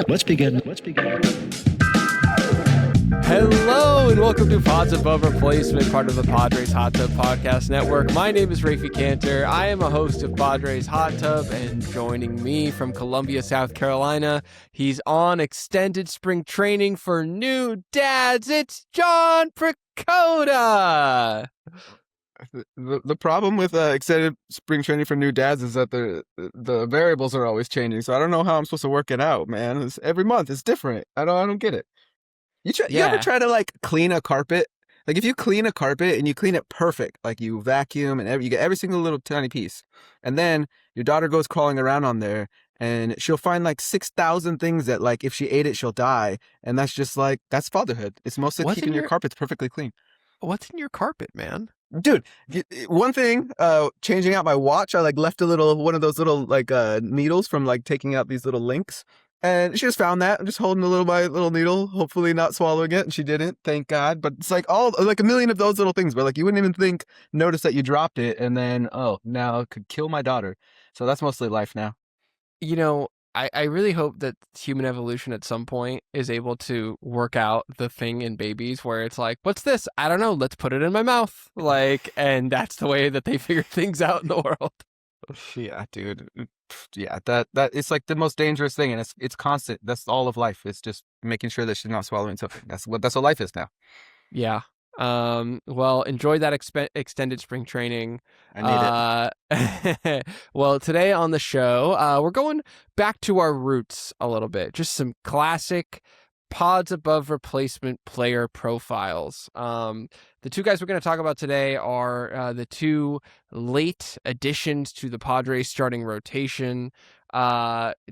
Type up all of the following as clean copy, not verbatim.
Let's begin. Hello and welcome to Pods Above Replacement, part of the Padres Hot Tub Podcast Network. My name is Raphie Cantor. I am a host of Padres Hot Tub, and joining me from Columbia, South Carolina, he's on extended spring training for new dads. It's John Pricoda. The problem with extended spring training for new dads is that the variables are always changing. So I don't know how I'm supposed to work it out, man. Every month it's different. I don't get it. You ever try to like clean a carpet? Like if you clean a carpet and you clean it perfect, like you vacuum and you get every single little tiny piece, and then your daughter goes crawling around on there and she'll find like 6,000 things that like if she ate it she'll die, and that's just like that's fatherhood. It's mostly keeping your carpets perfectly clean. What's in your carpet, man? Dude, one thing, changing out my watch, I like left one of those little like needles from like taking out these little links, and she just found that. I'm just holding my little needle, hopefully not swallowing it, and she didn't, thank God. But it's like a million of those little things where like you wouldn't even notice that you dropped it, and then now it could kill my daughter. So that's mostly life now. You know, I really hope that human evolution at some point is able to work out the thing in babies where it's like, what's this? I don't know. Let's put it in my mouth. Like, and that's the way that they figure things out in the world. Yeah, dude. Yeah, that it's like the most dangerous thing, and it's constant. That's all of life. It's just making sure that she's not swallowing something. That's what life is now. Yeah. Well, enjoy that extended spring training. I need it. Well, today on the show, we're going back to our roots a little bit. Just some classic Pods Above Replacement player profiles. The two guys we're going to talk about today are the two late additions to the Padres starting rotation.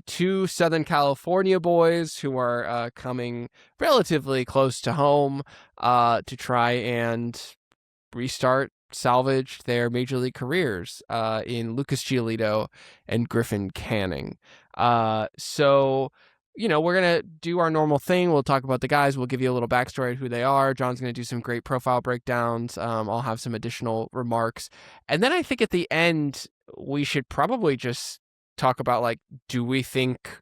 Two Southern California boys who are coming relatively close to home to try and salvage their major league careers in Lucas Giolito and Griffin Canning. So, you know, we're going to do our normal thing. We'll talk about the guys. We'll give you a little backstory of who they are. John's going to do some great profile breakdowns. I'll have some additional remarks. And then I think at the end, we should probably just talk about, like, do we think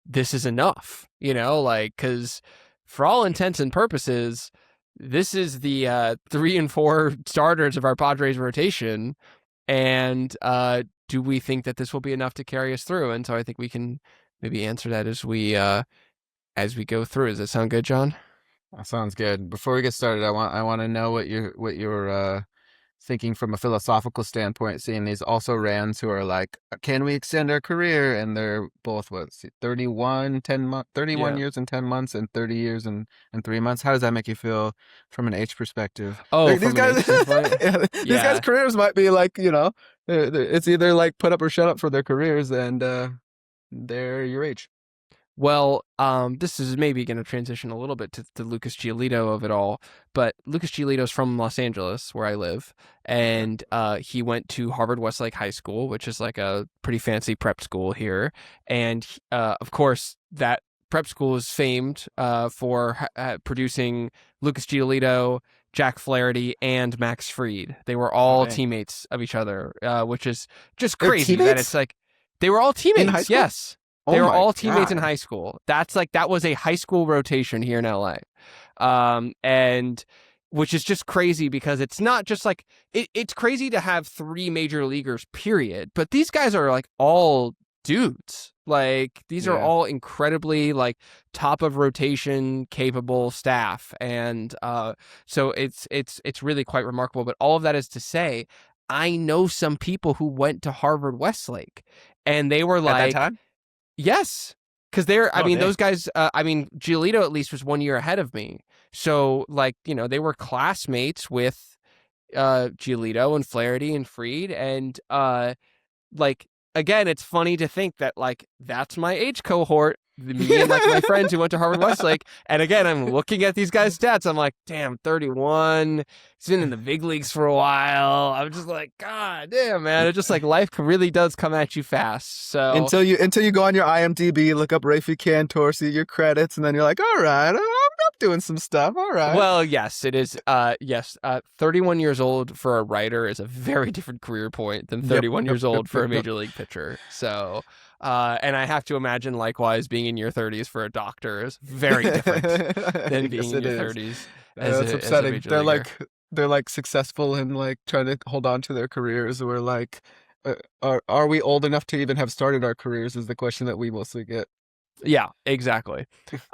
this is enough? You know, like, because for all intents and purposes, this is the 3 and 4 starters of our Padres rotation. And do we think that this will be enough to carry us through? And so I think we can maybe answer that as we go through. Does that sound good, John? That sounds good. Before we get started, I want to know what you're thinking from a philosophical standpoint, seeing these also rans who are like, can we extend our career? And they're both 31 years and 10 months and 30 years and 3 months. How does that make you feel from an age perspective? Oh, like, these guys, these guys' careers might be like, you know, it's either like put up or shut up for their careers, and they're your age. Well, this is maybe going to transition a little bit to Lucas Giolito of it all, but Lucas Giolito's from Los Angeles, where I live, and he went to Harvard Westlake High School, which is like a pretty fancy prep school here, and of course, that prep school is famed for producing Lucas Giolito, Jack Flaherty, and Max Fried. They were all teammates of each other, which is just crazy that it's like they were all teammates. Yes. They were all teammates in high school. That was a high school rotation here in LA. And which is just crazy because it's not just like, it's crazy to have 3 major leaguers, period. But these guys are like all dudes. Like these are all incredibly like top of rotation capable staff. And so it's really quite remarkable. But all of that is to say, I know some people who went to Harvard Westlake, and they were like, at that time? Yes, because those guys, Giolito at least was 1 year ahead of me. So, like, you know, they were classmates with Giolito and Flaherty and Fried. And, like, again, it's funny to think that like that's my age cohort, me and like my friends who went to Harvard Westlake. And again, I'm looking at these guys' stats. I'm like, damn, 31. He's been in the big leagues for a while. I'm just like, God damn, man. It's just like life really does come at you fast. So until you go on your IMDb, look up Raphie Cantor, see your credits, and then you're like, all right, I'm doing some stuff. All right. Well, yes, it is. Yes, 31 years old for a writer is a very different career point than 31 years old for a major league pitcher. So, and I have to imagine likewise being in your 30s for a doctor is very different than being in your 30s. That's upsetting. They're like successful and like trying to hold on to their careers. We're like, are we old enough to even have started our careers? Is the question that we mostly get. Yeah, exactly.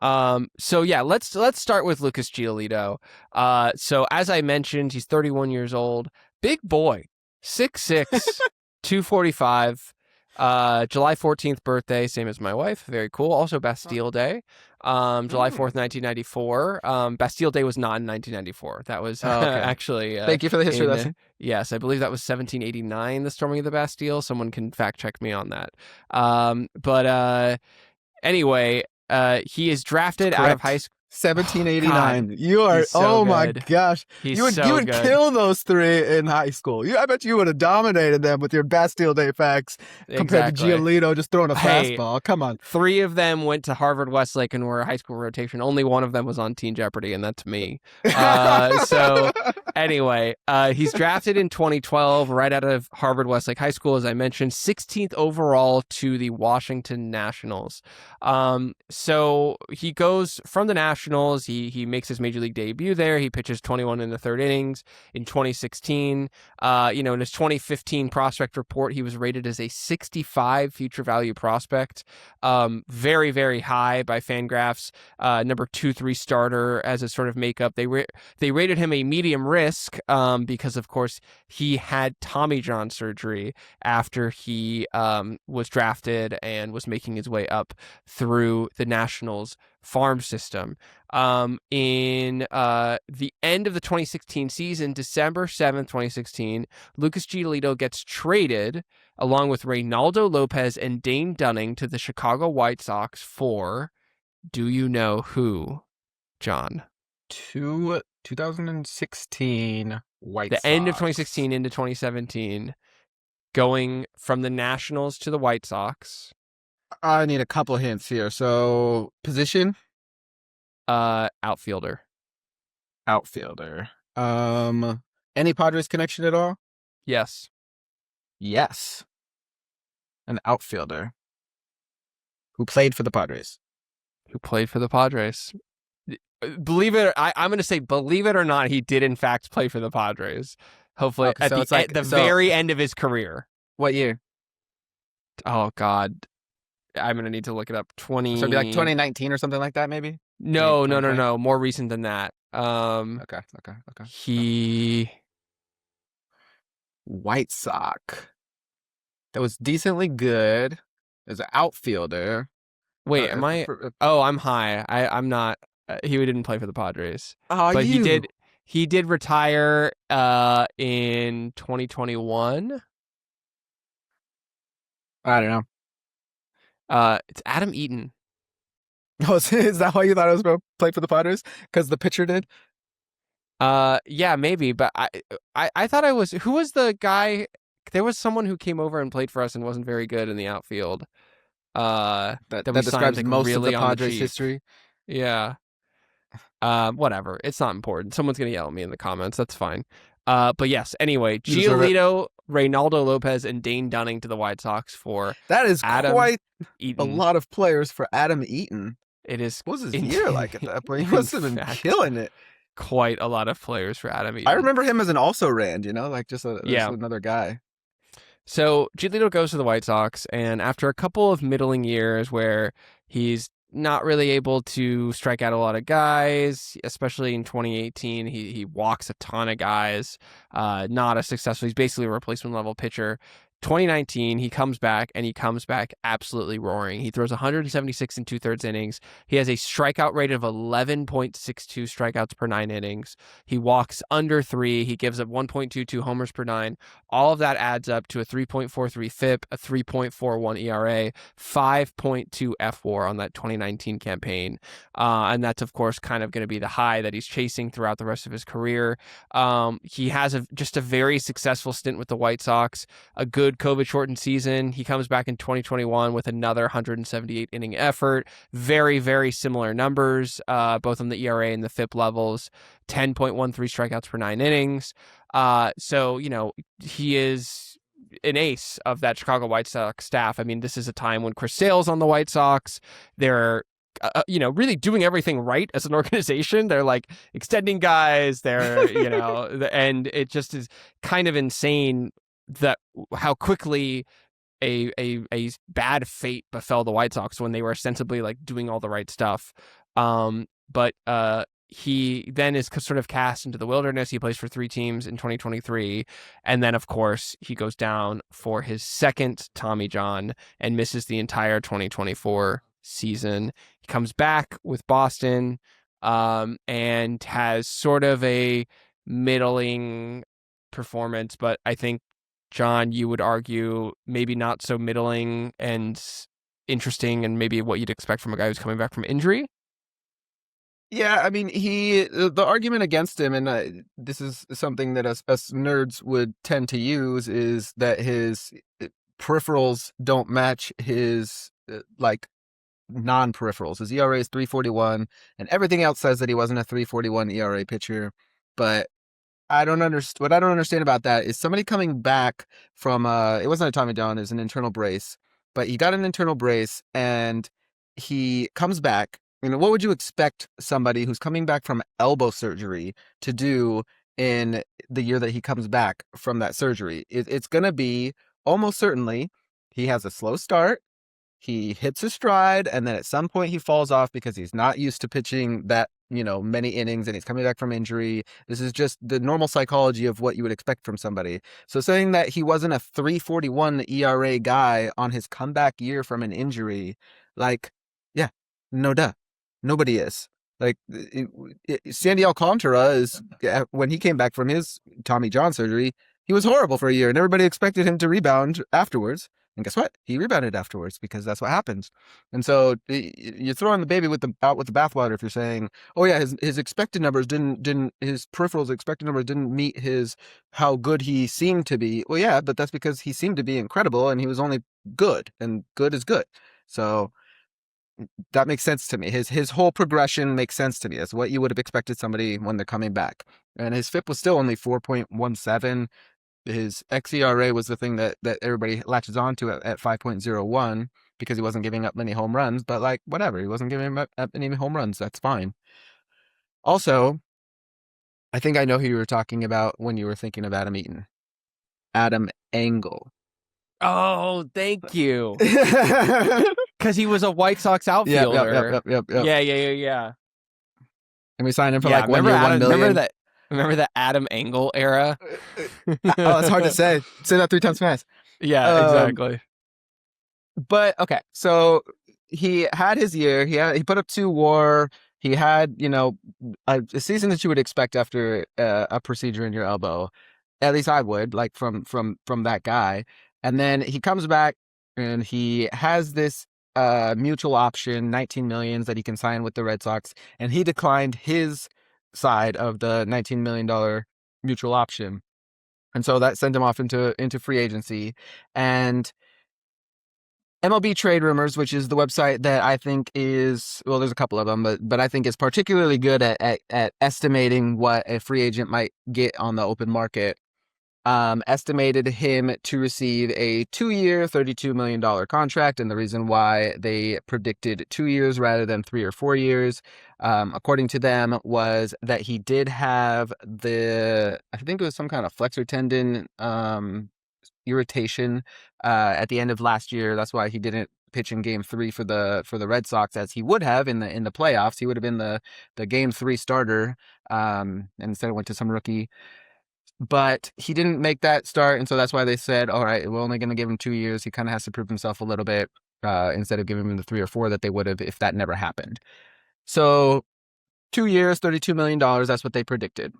So yeah, let's start with Lucas Giolito. So as I mentioned, he's 31 years old, big boy, 6'6", 245. July 14th birthday, same as my wife. Very cool. Also Bastille Day. July 4th, 1994. Bastille Day was not in 1994. That was actually. Thank you for the history lesson. Yes, I believe that was 1789, the storming of the Bastille. Someone can fact check me on that. Anyway, he is drafted out of high school. 1789. God, you are. So my good. gosh. You would kill those three in high school. I bet you would have dominated them with your Bastille Day facts compared to Giolito just throwing a fastball. Come on. 3 of them went to Harvard Westlake and were a high school rotation. Only one of them was on Teen Jeopardy, and that's me. So anyway, he's drafted in 2012 right out of Harvard Westlake High School, as I mentioned, 16th overall to the Washington Nationals. So he goes from the Nationals. He makes his major league debut there. He pitches 21 in the third innings in 2016. In his 2015 prospect report, he was rated as a 65 future value prospect. Very, very high by Fangraphs. Number 2-3 starter as a sort of makeup. They rated him a medium risk because, of course, he had Tommy John surgery after he was drafted and was making his way up through the Nationals farm system. In the end of the 2016 season, December 7th, 2016, Lucas Giolito gets traded along with Reynaldo Lopez and Dane Dunning to the Chicago White Sox for, do you know who, John? 2016 White Sox. The end of 2016 into 2017, going from the Nationals to the White Sox. I need a couple hints here. So, position? Outfielder. Any Padres connection at all? Yes. An outfielder who played for the Padres. Believe it, I'm going to say, believe it or not, he did in fact play for the Padres. Hopefully, at the very end of his career. What year? Oh God, I'm going to need to look it up. So it'd be like 2019 or something like that, maybe. No. More recent than that. Okay. He White Sox. That was decently good as an outfielder. Wait, am I? I'm high. I'm not. He didn't play for the Padres. But he did retire in 2021. I don't know. It's Adam Eaton. Oh, is that why you thought I was going to play for the Padres? Because the pitcher did? Yeah, maybe. But I thought I was. Who was the guy? There was someone who came over and played for us and wasn't very good in the outfield. That describes like most of the Padres' history. Yeah. Whatever. It's not important. Someone's gonna yell at me in the comments. That's fine. But yes. Anyway, Giolito, Reynaldo Lopez, and Dane Dunning to the White Sox for that is Adam quite Eaton. A lot of players for Adam Eaton. It is. What was his year like at that point? He must have been killing it. Quite a lot of players for Adam Eaton. I remember him as an also-ran, like just another guy. So Giolito goes to the White Sox, and after a couple of middling years where he's not really able to strike out a lot of guys, especially in 2018, he walks a ton of guys, not as successful. He's basically a replacement level pitcher. 2019, he comes back and he comes back absolutely roaring. He throws 176 and 2/3 innings. He has a strikeout rate of 11.62 strikeouts per 9 innings. He walks under 3. He gives up 1.22 homers per 9. All of that adds up to a 3.43 FIP, a 3.41 ERA, 5.2 FWAR on that 2019 campaign. And that's, of course, kind of going to be the high that he's chasing throughout the rest of his career. He has just a very successful stint with the White Sox, a good COVID shortened season. He comes back in 2021 with another 178 inning effort. Very, very similar numbers, both on the ERA and the FIP levels. 10.13 strikeouts per 9 innings. So, he is an ace of that Chicago White Sox staff. I mean, this is a time when Chris Sale's on the White Sox. They're really doing everything right as an organization. They're like extending guys. They're, and it just is kind of insane that how quickly a bad fate befell the White Sox when they were ostensibly like doing all the right stuff. But he then is sort of cast into the wilderness. He plays for 3 teams in 2023. And then, of course, he goes down for his second Tommy John and misses the entire 2024 season. He comes back with Boston and has sort of a middling performance. But I think, John, you would argue maybe not so middling and interesting and maybe what you'd expect from a guy who's coming back from injury. Yeah, I mean, the argument against him, and this is something that us nerds would tend to use, is that his peripherals don't match his non-peripherals. His ERA is 3.41, and everything else says that he wasn't a 3.41 ERA pitcher. But I don't understand. What I don't understand about that is somebody coming back from it wasn't a Tommy John, it was an internal brace, but he got an internal brace and he comes back. What would you expect somebody who's coming back from elbow surgery to do in the year that he comes back from that surgery? It's going to be almost certainly he has a slow start. He hits his stride, and then at some point he falls off because he's not used to pitching that, many innings, and he's coming back from injury. This is just the normal psychology of what you would expect from somebody. So saying that he wasn't a 3.41 ERA guy on his comeback year from an injury, yeah, no duh. Nobody is. Sandy Alcantara is, when he came back from his Tommy John surgery, he was horrible for a year, and everybody expected him to rebound afterwards. And guess what? He rebounded afterwards because that's what happens. And so you're throwing the baby out with the bathwater if you're saying, oh yeah, his expected numbers didn't his peripherals expected numbers didn't meet how good he seemed to be. Well, yeah, but that's because he seemed to be incredible and he was only good, and good is good. So that makes sense to me. His whole progression makes sense to me. That's what you would have expected somebody when they're coming back. And his FIP was still only 4.17. His xERA was the thing that everybody latches onto at 5.01 because he wasn't giving up many home runs. But whatever, he wasn't giving up any home runs. That's fine. Also, I think I know who you were talking about when you were thinking of Adam Eaton. Adam Engel. Oh, thank you. Because he was a White Sox outfielder. Yep. Yeah. And we signed him for 1 year, $1 million. Remember that Adam Engel era? Oh, it's hard to say. Say that 3 times fast. Yeah, exactly. But okay, so he had his year. He put up 2 WAR. He had a season that you would expect after a procedure in your elbow. At least I would, from that guy. And then he comes back and he has this mutual option, 19 million that he can sign with the Red Sox, and he declined his side of the $19 million mutual option. And so that sent him off into free agency. And MLB Trade Rumors, which is the website that I think is, well, there's a couple of them, but I think is particularly good at estimating what a free agent might get on the open market, estimated him to receive a 2-year, $32 million contract. And the reason why they predicted 2 years rather than 3 or 4 years, according to them, was that he did have I think it was some kind of flexor tendon irritation at the end of last year. That's why he didn't pitch in Game 3 for the Red Sox, as he would have in the playoffs. He would have been the Game 3 starter, and instead it went to some rookie. but he didn't make that start, and so that's why they said, all right, we're only going to give him 2 years. He kind of has to prove himself a little bit instead of giving him the 3 or 4 that they would have if that never happened. So 2 years, $32 million. That's what they predicted.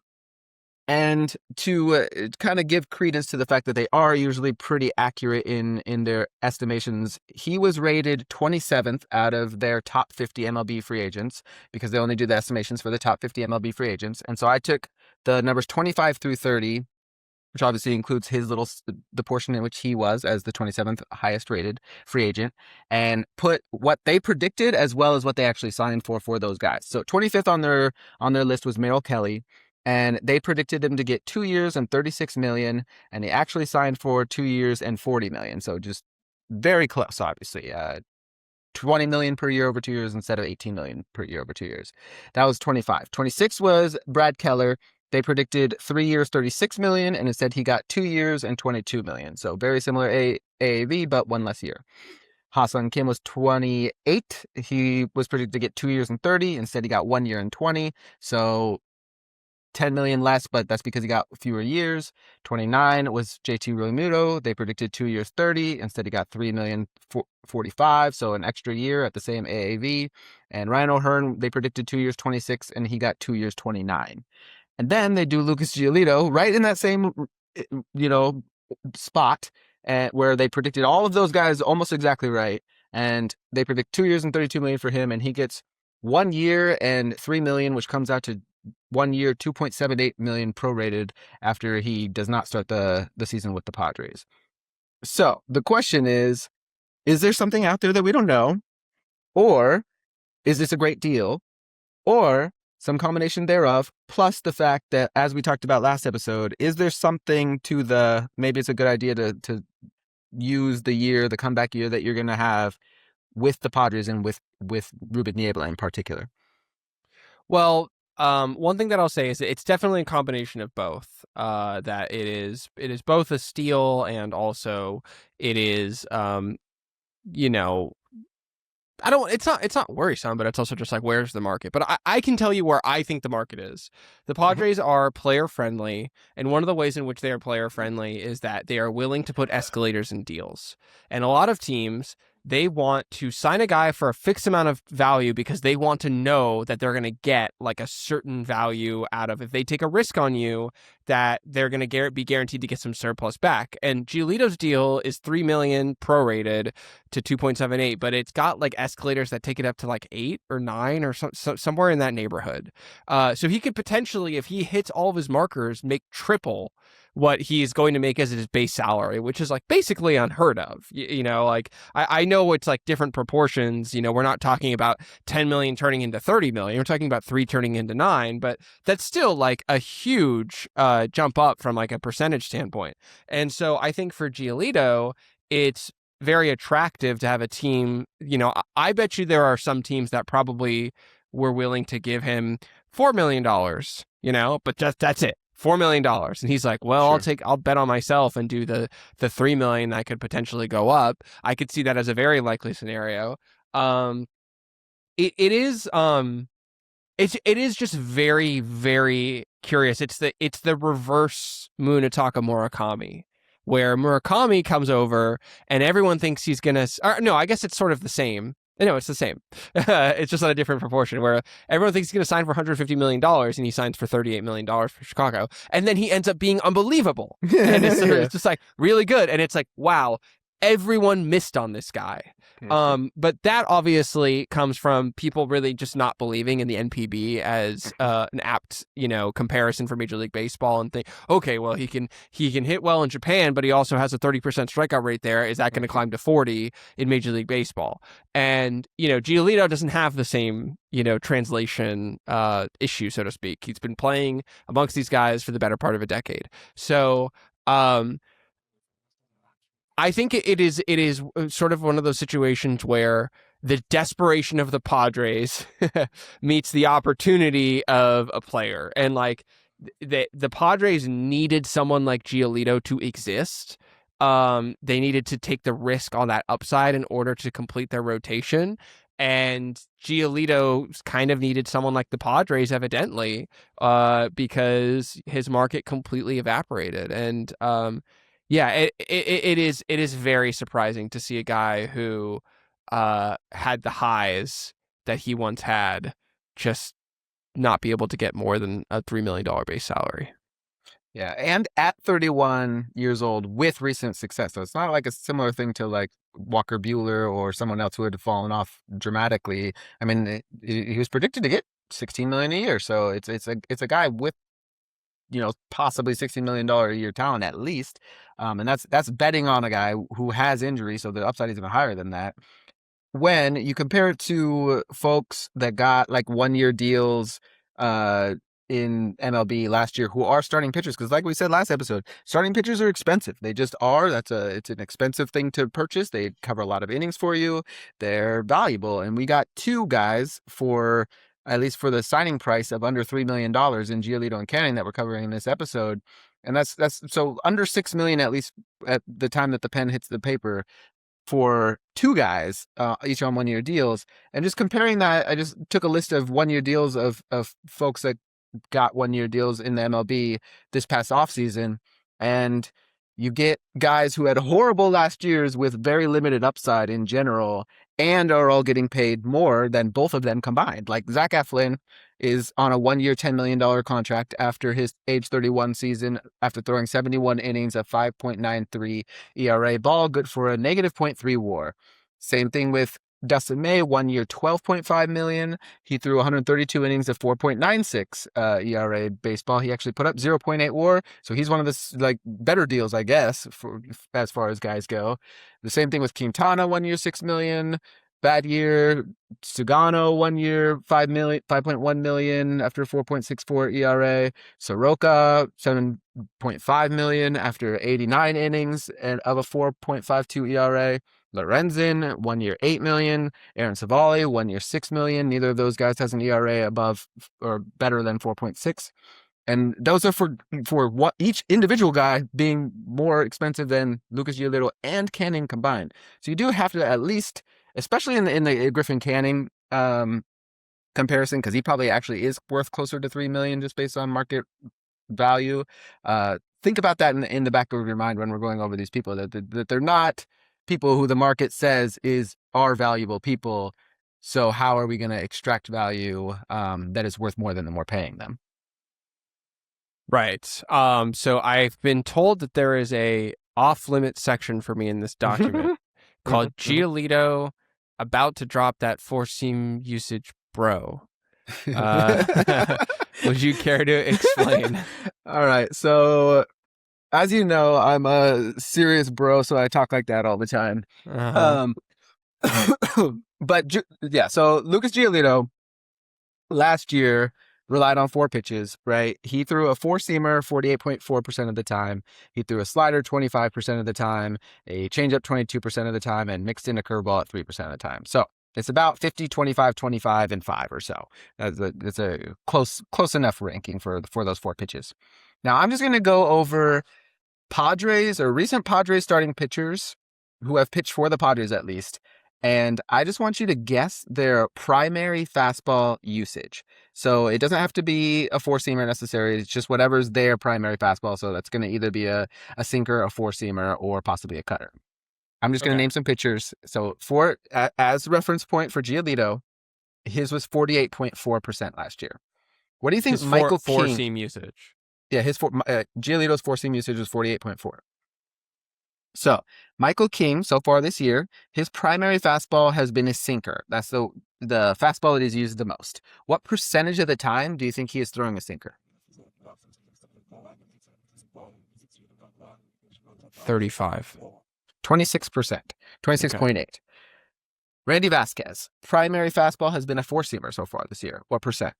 And to kind of give credence to the fact that they are usually pretty accurate in their estimations, he was rated 27th out of their top 50 MLB free agents because they only do the estimations for the top 50 MLB free agents. And so I took the numbers 25 through 30, which obviously includes the portion in which he was as the 27th highest rated free agent, and put what they predicted as well as what they actually signed for those guys. So 25th on their list was Merrill Kelly, and they predicted him to get 2 years and $36 million, and he actually signed for 2 years and $40 million. So just very close, obviously. $20 million per year over 2 years instead of $18 million per year over 2 years. That was 25. 26 was Brad Keller. They predicted 3 years, $36 million, and instead he got 2 years and $22 million. So very similar AAV, but one less year. Ha-Seong Kim was 28. He was predicted to get 2 years and 30. Instead, he got 1 year and 20. So 10 million less, but that's because he got fewer years. 29 was JT Realmuto. They predicted 2 years, 30. Instead, he got 3 million, 45. So an extra year at the same AAV. And Ryan O'Hearn, they predicted 2 years, 26, and he got 2 years, 29. And then they do Lucas Giolito right in that same, spot where they predicted all of those guys almost exactly right. And they predict 2 years and 32 million for him. And he gets 1 year and 3 million, which comes out to 1 year, 2.78 million prorated after he does not start the season with the Padres. So the question is there something out there that we don't know? Or is this a great deal? Or some combination thereof, plus the fact that, as we talked about last episode, is there something to maybe it's a good idea to use the comeback year that you're going to have with the Padres and with Ruben Niebla in particular? Well, one thing that I'll say is it's definitely a combination of both. That it is both a steal and also it is, it's not worrisome, but it's also just like, where's the market? But I can tell you where I think the market is. The Padres are player friendly, and one of the ways in which they are player friendly is that they are willing to put escalators in deals. And a lot of teams, they want to sign a guy for a fixed amount of value because they want to know that they're going to get like a certain value out of, if they take a risk on you, that they're going to be guaranteed to get some surplus back. And Giolito's deal is $3 million prorated to 2.78, but it's got like escalators that take it up to like 8 or 9 or somewhere in that neighborhood. So he could potentially, if he hits all of his markers, make triple what he's going to make as his base salary, which is like basically unheard of. I know it's like different proportions. We're not talking about 10 million turning into 30 million. We're talking about 3 turning into 9, but that's still like a huge jump up from like a percentage standpoint. And so I think for Giolito, it's very attractive to have a team. I bet you there are some teams that probably were willing to give him $4 million, but that's it. $4 million. And he's like, well, Sure. I'll bet on myself and do the $3 million that could potentially go up. I could see that as a very likely scenario. It is just very, very curious. It's the reverse Munetaka Murakami, where Murakami comes over and everyone thinks he's gonna. No, I guess it's sort of the same. No, it's the same. It's just on a different proportion, where everyone thinks he's going to sign for $150 million and he signs for $38 million for Chicago. And then he ends up being unbelievable. And it's just like really good. And it's like, wow, everyone missed on this guy. But that obviously comes from people really just not believing in the NPB as an apt, comparison for Major League Baseball, and think, okay, well, he can hit well in Japan, but he also has a 30% strikeout rate there. Is that going to climb to 40 in Major League Baseball? And, Giolito doesn't have the same, translation issue, so to speak. He's been playing amongst these guys for the better part of a decade. So, I think it is sort of one of those situations where the desperation of the Padres meets the opportunity of a player. And like the Padres needed someone like Giolito to exist. They needed to take the risk on that upside in order to complete their rotation. And Giolito kind of needed someone like the Padres, evidently, because his market completely evaporated. And yeah, it is very surprising to see a guy who had the highs that he once had just not be able to get more than a $3 million base salary. Yeah, and at 31 years old with recent success. So it's not like a similar thing to like Walker Bueller or someone else who had fallen off dramatically. I mean, he was predicted to get 16 million a year. So it's a guy with, possibly $16 million a year talent at least. And that's betting on a guy who has injury, so the upside is even higher than that. When you compare it to folks that got like 1 year deals in MLB last year who are starting pitchers, because like we said last episode, starting pitchers are expensive. They just are. It's an expensive thing to purchase. They cover a lot of innings for you. They're valuable. And we got two guys for, at least for the signing price of under $3 million in Giolito and Canning that we're covering in this episode. And that's so under $6 million, at least at the time that the pen hits the paper, for two guys, each on 1 year deals. And just comparing that, I just took a list of 1 year deals of folks that got 1 year deals in the MLB this past offseason. And you get guys who had horrible last years with very limited upside in general and are all getting paid more than both of them combined. Like Zach Eflin is on a 1 year, $10 million contract after his age 31 season, after throwing 71 innings of 5.93 ERA, ball good for a -0.3 WAR. Same thing with Dustin May, 1 year, $12.5 million. He threw 132 innings of 4.96 ERA baseball. He actually put up 0.8 WAR, so he's one of the like better deals, I guess, for as far as guys go. The same thing with Quintana, 1 year, $6 million. Bad year. Sugano, 1 year, 5.1 million after 4.64 ERA. Soroka, 7.5 million after 89 innings and of a 4.52 ERA. Lorenzen, 1 year, 8 million. Aaron Savali, 1 year, 6 million. Neither of those guys has an ERA above or better than 4.6. And those are for what each individual guy being more expensive than Lucas Giolito and Canning combined. So you do have to at least, especially in the Griffin Canning comparison, because he probably actually is worth closer to 3 million just based on market value. Think about that in the back of your mind when we're going over these people, that they're not people who the market says are valuable people. So how are we going to extract value that is worth more than we're paying them? Right. So I've been told that there is a off-limit section for me in this document called Giolito about to drop that four-seam usage, bro. Would you care to explain? All right. So, as you know, I'm a serious bro, so I talk like that all the time. But yeah, so Lucas Giolito last year relied on four pitches, right? He threw a four-seamer 48.4% of the time. He threw a slider 25% of the time, a changeup 22% of the time, and mixed in a curveball at 3% of the time. So it's about 50, 25, 25, and 5 or so. It's a close enough ranking for those four pitches. Now, I'm just going to go over Padres or recent Padres starting pitchers who have pitched for the Padres at least. And I just want you to guess their primary fastball usage. So it doesn't have to be a four-seamer necessarily. It's just whatever's their primary fastball. So that's going to either be a sinker, a four-seamer, or possibly a cutter. I'm just going to name some pitchers. So as reference point for Giolito, his was 48.4% last year. What do you think Michael King... Four-seam usage. Yeah, Giolito's four-seam usage was 48.4. So, Michael King, so far this year, his primary fastball has been a sinker. That's the fastball that he's used the most. What percentage of the time do you think he is throwing a sinker? 35. 26%. 26.8. Okay. Randy Vasquez, primary fastball has been a four-seamer so far this year. What percent?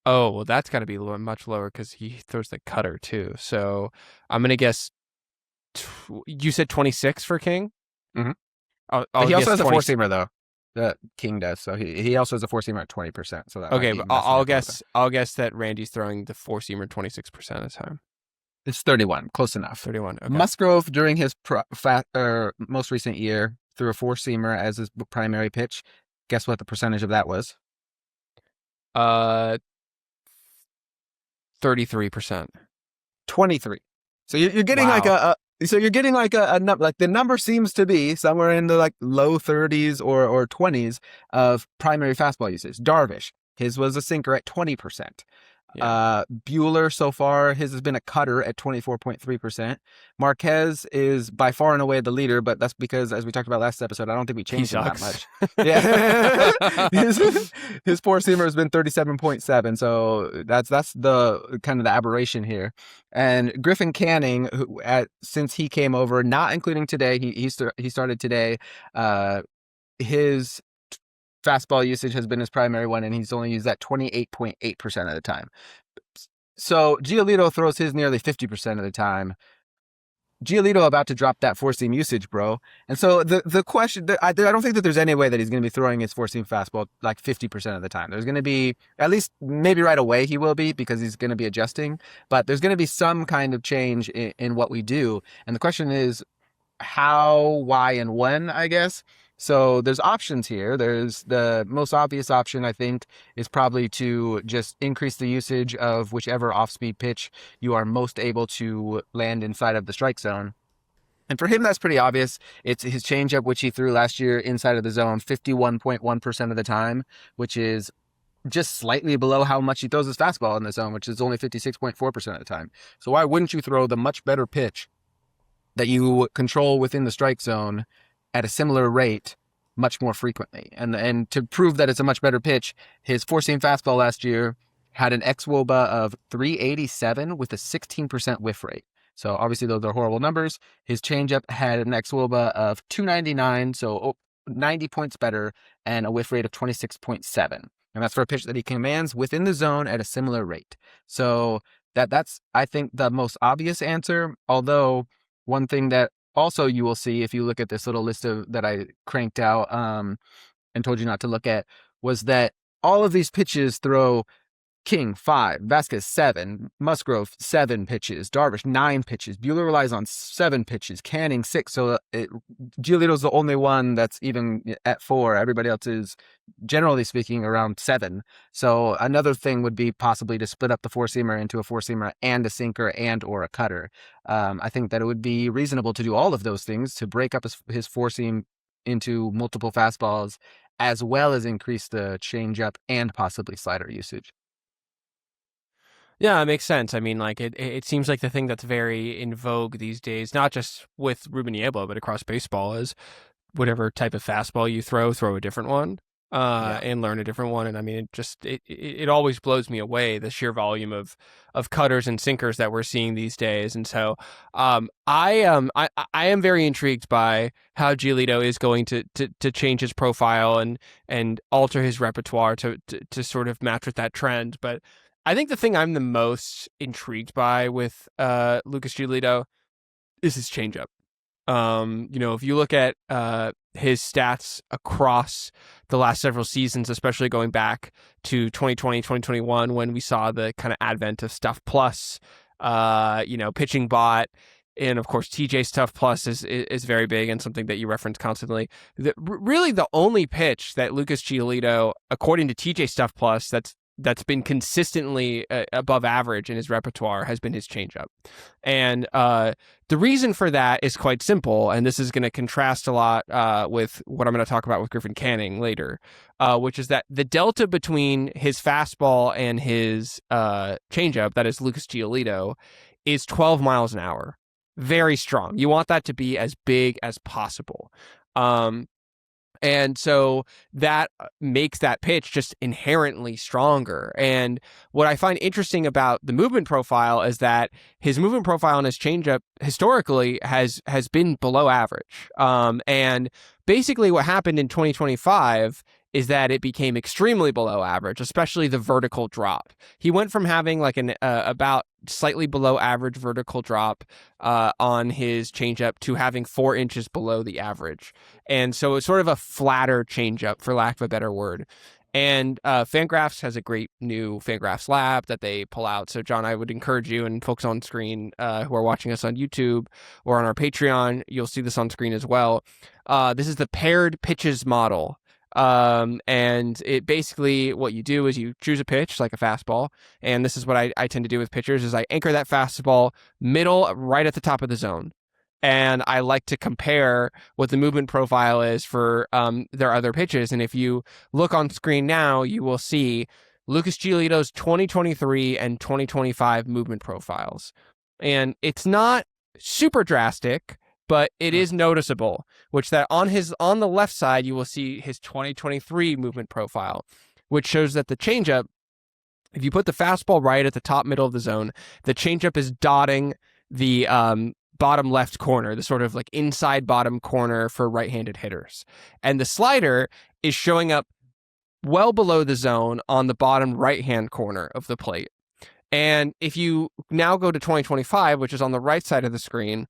Oh, well, that's got to be much lower because he throws the cutter too. So, I'm going to guess... You said 26 for King? Mm-hmm. He also has a four-seamer, though. The King does. So he also has a four-seamer at 20%. So that okay, but I'll guess that Randy's throwing the four-seamer 26% of the time. It's 31. Close enough. 31. Okay. Musgrove, during his most recent year, threw a four-seamer as his primary pitch. Guess what the percentage of that was? Uh, 33%. 23. So you're getting like Wow. so you're getting like a number, like the number seems to be somewhere in the like low 30s or 20s of primary fastball usage. Darvish, his was a sinker at 20%. Yeah. Bueller so far, his has been a cutter at 24.3%. Marquez is by far and away the leader, but that's because, as we talked about last episode, I don't think we He changed him that sucks. much. Yeah. his four seamer has been 37.7, so that's the kind of the aberration here. And Griffin Canning, since he came over, not including today, he started today. His fastball usage has been his primary one, and he's only used that 28.8% of the time. So Giolito throws his nearly 50% of the time. Giolito about to drop that four-seam usage, bro. And so the question, I don't think that there's any way that he's going to be throwing his four-seam fastball like 50% of the time. There's going to be, at least maybe right away he will be, because he's going to be adjusting, but there's going to be some kind of change in what we do. And the question is, how, why, and when, I guess. So there's options here. There's the most obvious option, I think, is probably to just increase the usage of whichever off-speed pitch you are most able to land inside of the strike zone. And for him, that's pretty obvious. It's his changeup, which he threw last year inside of the zone 51.1% of the time, which is just slightly below how much he throws his fastball in the zone, which is only 56.4% of the time. So why wouldn't you throw the much better pitch that you control within the strike zone at a similar rate much more frequently? And to prove that it's a much better pitch, his four-seam fastball last year had an xwOBA of 387 with a 16% whiff rate. So obviously those are horrible numbers. His changeup had an xwOBA of 299, so 90 points better, and a whiff rate of 26.7. And that's for a pitch that he commands within the zone at a similar rate. So that's, I think, the most obvious answer. Although one thing that also you will see if you look at this little list that I cranked out and told you not to look at, was that all of these pitches throw King 5, Vasquez 7, Musgrove 7 pitches, Darvish 9 pitches, Bueller relies on 7 pitches, Canning 6. So Giolito's the only one that's even at 4. Everybody else is, generally speaking, around 7. So another thing would be possibly to split up the four-seamer into a four-seamer and a sinker and or a cutter. I think that it would be reasonable to do all of those things, to break up his four-seam into multiple fastballs, as well as increase the changeup and possibly slider usage. Yeah, it makes sense. I mean, like it seems like the thing that's very in vogue these days, not just with Ruben Niebla, but across baseball, is whatever type of fastball you throw a different one, Yeah. and learn a different one. And I mean, it always blows me away, the sheer volume of cutters and sinkers that we're seeing these days. And so, I am very intrigued by how Giolito is going to change his profile and alter his repertoire to sort of match with that trend. But I think the thing I'm the most intrigued by with Lucas Giolito is his changeup. If you look at his stats across the last several seasons, especially going back to 2020, 2021, when we saw the kind of advent of Stuff Plus, pitching bot, and of course TJ Stuff Plus is very big and something that you reference constantly. Really, the only pitch that Lucas Giolito, according to TJ Stuff Plus, that's been consistently above average in his repertoire has been his changeup. And the reason for that is quite simple, and this is going to contrast a lot with what I'm going to talk about with Griffin Canning later, which is that the delta between his fastball and his changeup, that is Lucas Giolito, is 12 miles an hour. Very strong. You want that to be as big as possible. And so that makes that pitch just inherently stronger. And what I find interesting about the movement profile is that his movement profile and his changeup historically has been below average. And basically what happened in 2025 is that it became extremely below average, especially the vertical drop. He went from having like an about slightly below average vertical drop on his changeup to having 4 inches below the average. And so it's sort of a flatter changeup, for lack of a better word. And Fangraphs has a great new Fangraphs lab that they pull out. So, John, I would encourage you and folks on screen who are watching us on YouTube or on our Patreon, you'll see this on screen as well. This is the paired pitches model. And it basically, what you do is you choose a pitch like a fastball. And this is what I tend to do with pitchers is I anchor that fastball middle right at the top of the zone. And I like to compare what the movement profile is for their other pitches. And if you look on screen now, you will see Lucas Giolito's 2023 and 2025 movement profiles. And it's not super drastic, but it Huh. is noticeable, which that on the left side, you will see his 2023 movement profile, which shows that the changeup, if you put the fastball right at the top middle of the zone, the changeup is dotting the bottom left corner, the sort of like inside bottom corner for right-handed hitters. And the slider is showing up well below the zone on the bottom right-hand corner of the plate. And if you now go to 2025, which is on the right side of the screen,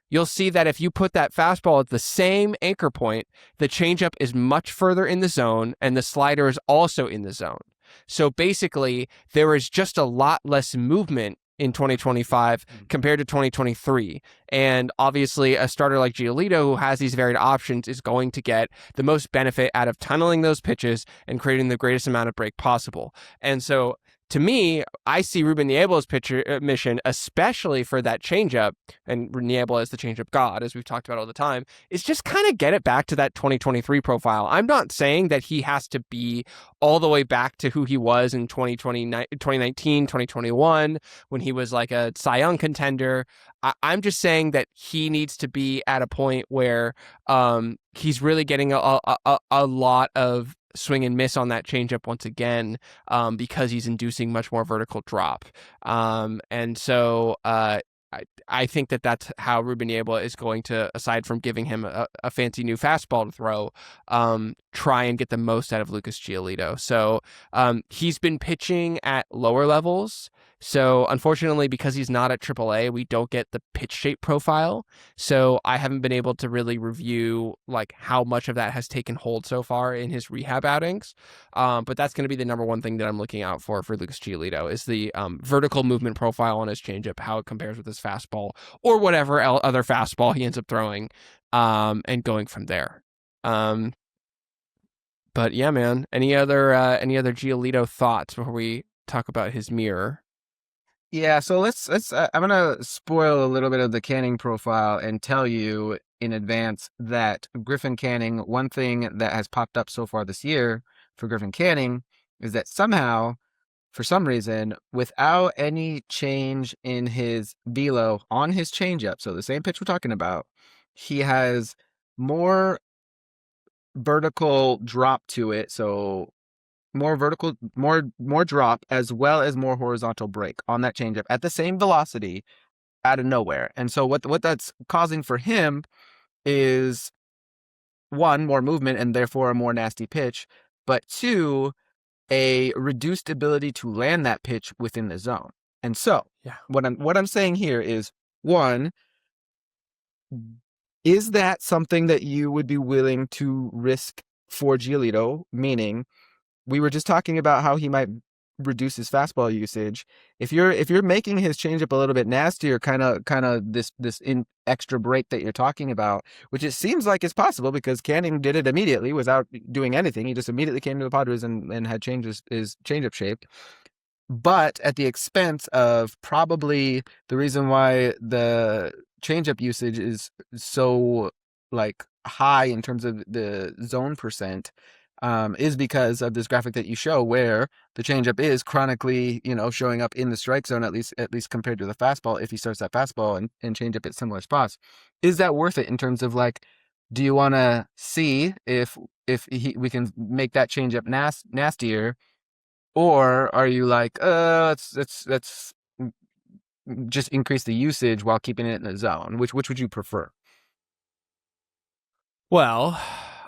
you'll see that if you put that fastball at the same anchor point, the changeup is much further in the zone and the slider is also in the zone. So basically, there is just a lot less movement in 2025 compared to 2023. And obviously, a starter like Giolito, who has these varied options, is going to get the most benefit out of tunneling those pitches and creating the greatest amount of break possible. And so, to me, I see Ruben Niebla's pitcher mission, especially for that changeup, and Niebla is the changeup god, as we've talked about all the time, is just kind of get it back to that 2023 profile. I'm not saying that he has to be all the way back to who he was in 2019, 2021, when he was like a Cy Young contender. I'm just saying that he needs to be at a point where he's really getting a lot of swing and miss on that changeup once again, because he's inducing much more vertical drop. And so I think that that's how Ruben Niebla is going to, aside from giving him a fancy new fastball to throw, try and get the most out of Lucas Giolito. So he's been pitching at lower levels. So unfortunately, because he's not at AAA, we don't get the pitch shape profile. So I haven't been able to really review like how much of that has taken hold so far in his rehab outings. But that's going to be the number one thing that I'm looking out for Lucas Giolito is the vertical movement profile on his changeup, how it compares with his fastball or whatever other fastball he ends up throwing, and going from there. But yeah, man. Any other Giolito thoughts before we talk about his mirror? Yeah, so let's I'm gonna spoil a little bit of the Canning profile and tell you in advance that Griffin Canning, one thing that has popped up so far this year for Griffin Canning is that somehow, for some reason, without any change in his velo on his changeup, so the same pitch we're talking about, he has more vertical drop to it, so more vertical, more drop, as well as more horizontal break on that changeup at the same velocity out of nowhere. And so what that's causing for him is one, more movement and therefore a more nasty pitch, but two, a reduced ability to land that pitch within the zone. And so Yeah. what I'm saying here is one, is that something that you would be willing to risk for Giolito? Meaning, we were just talking about how he might reduce his fastball usage. If you're making his changeup a little bit nastier, kind of this in extra break that you're talking about, which it seems like is possible because Canning did it immediately without doing anything. He just immediately came to the Padres and had changed his changeup shape, but at the expense of probably the reason why the changeup usage is so like high in terms of the zone percent, is because of this graphic that you show where the changeup is chronically, showing up in the strike zone, at least compared to the fastball. If he starts that fastball and changeup at similar spots, is that worth it in terms of like, do you want to see if we can make that changeup nastier, or are you like, let's just increase the usage while keeping it in the zone? Which would you prefer? Well,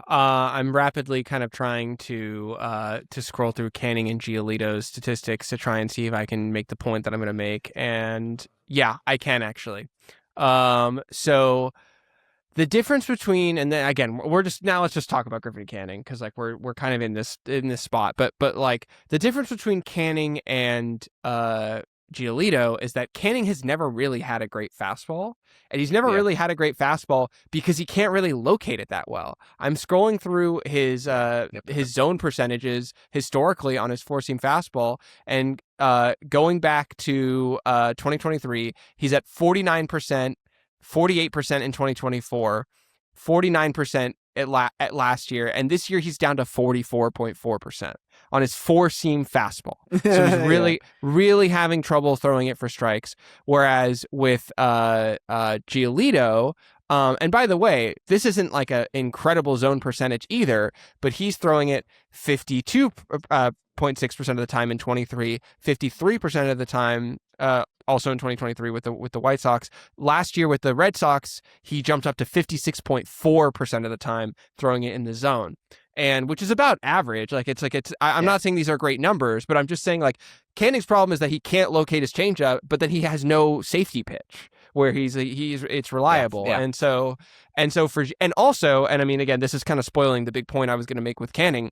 I'm rapidly kind of trying to scroll through Canning and Giolito's statistics to try and see if I can make the point that I'm going to make, and yeah, I can actually. So the difference between, and then again, let's just talk about Griffin Canning because like we're kind of in this spot, but like the difference between Canning and Giolito is that Canning has never really had a great fastball, and he's never Yeah. really had a great fastball because he can't really locate it that well. I'm scrolling through Yeah. Yep. Yep. Yep. his zone percentages historically on his four seam fastball, and going back to 2023, he's at 49%, 48% in 2024, 49% at last year, and this year he's down to 44.4% on his four seam fastball. So he's Yeah. really, really having trouble throwing it for strikes. Whereas with Giolito, and by the way, this isn't like an incredible zone percentage either, but he's throwing it 52.6% of the time in 23, 53% of the time also in 2023 with the White Sox. Last year with the Red Sox, he jumped up to 56.4% of the time throwing it in the zone. And which is about average. I'm Yeah. not saying these are great numbers, but I'm just saying like Canning's problem is that he can't locate his changeup, but then he has no safety pitch where it's Yeah. reliable. Yeah. And I mean, again, this is kind of spoiling the big point I was going to make with Canning,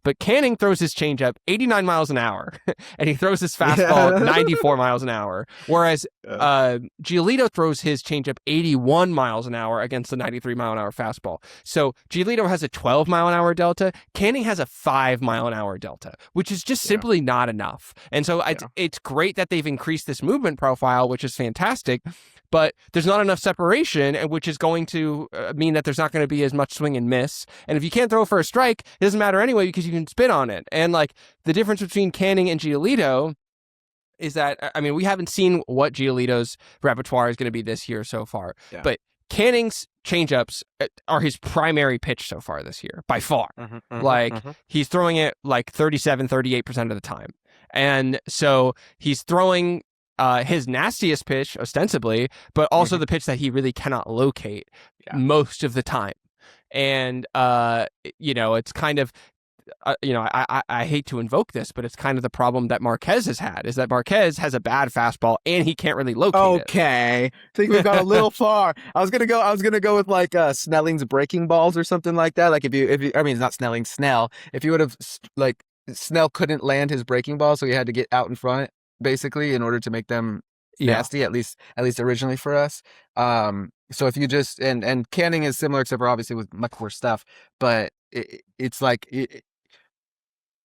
but Canning throws his changeup 89 miles an hour and he throws his fastball Yeah. 94 miles an hour. Whereas Yeah. Giolito throws his changeup 81 miles an hour against the 93-mile-an-hour fastball. So Giolito has a 12-mile-an-hour delta. Canning has a 5-mile-an-hour delta, which is just Yeah. simply not enough. And so Yeah. it's great that they've increased this movement profile, which is fantastic, but there's not enough separation, which is going to mean that there's not going to be as much swing and miss. And if you can't throw for a strike, it doesn't matter anyway because you can spin on it. And like the difference between Canning and Giolito is that, I mean, we haven't seen what Giolito's repertoire is going to be this year so far, Yeah. but Canning's changeups are his primary pitch so far this year by far. Like he's throwing it like 37, 38% of the time. And so he's throwing his nastiest pitch ostensibly, but also the pitch that he really cannot locate most of the time. And, it's kind of, I hate to invoke this, but it's kind of the problem that Marquez has had, is that Marquez has a bad fastball and he can't really locate it. Okay. I think we've gone a little far. I was gonna go with like Snelling's breaking balls or something like that. Like if you I mean, it's not Snelling, Snell. If you would have like Snell couldn't land his breaking ball, so he had to get out in front basically in order to make them nasty, at least originally for us. So if you just and Canning is similar except for obviously with much worse stuff, but it's like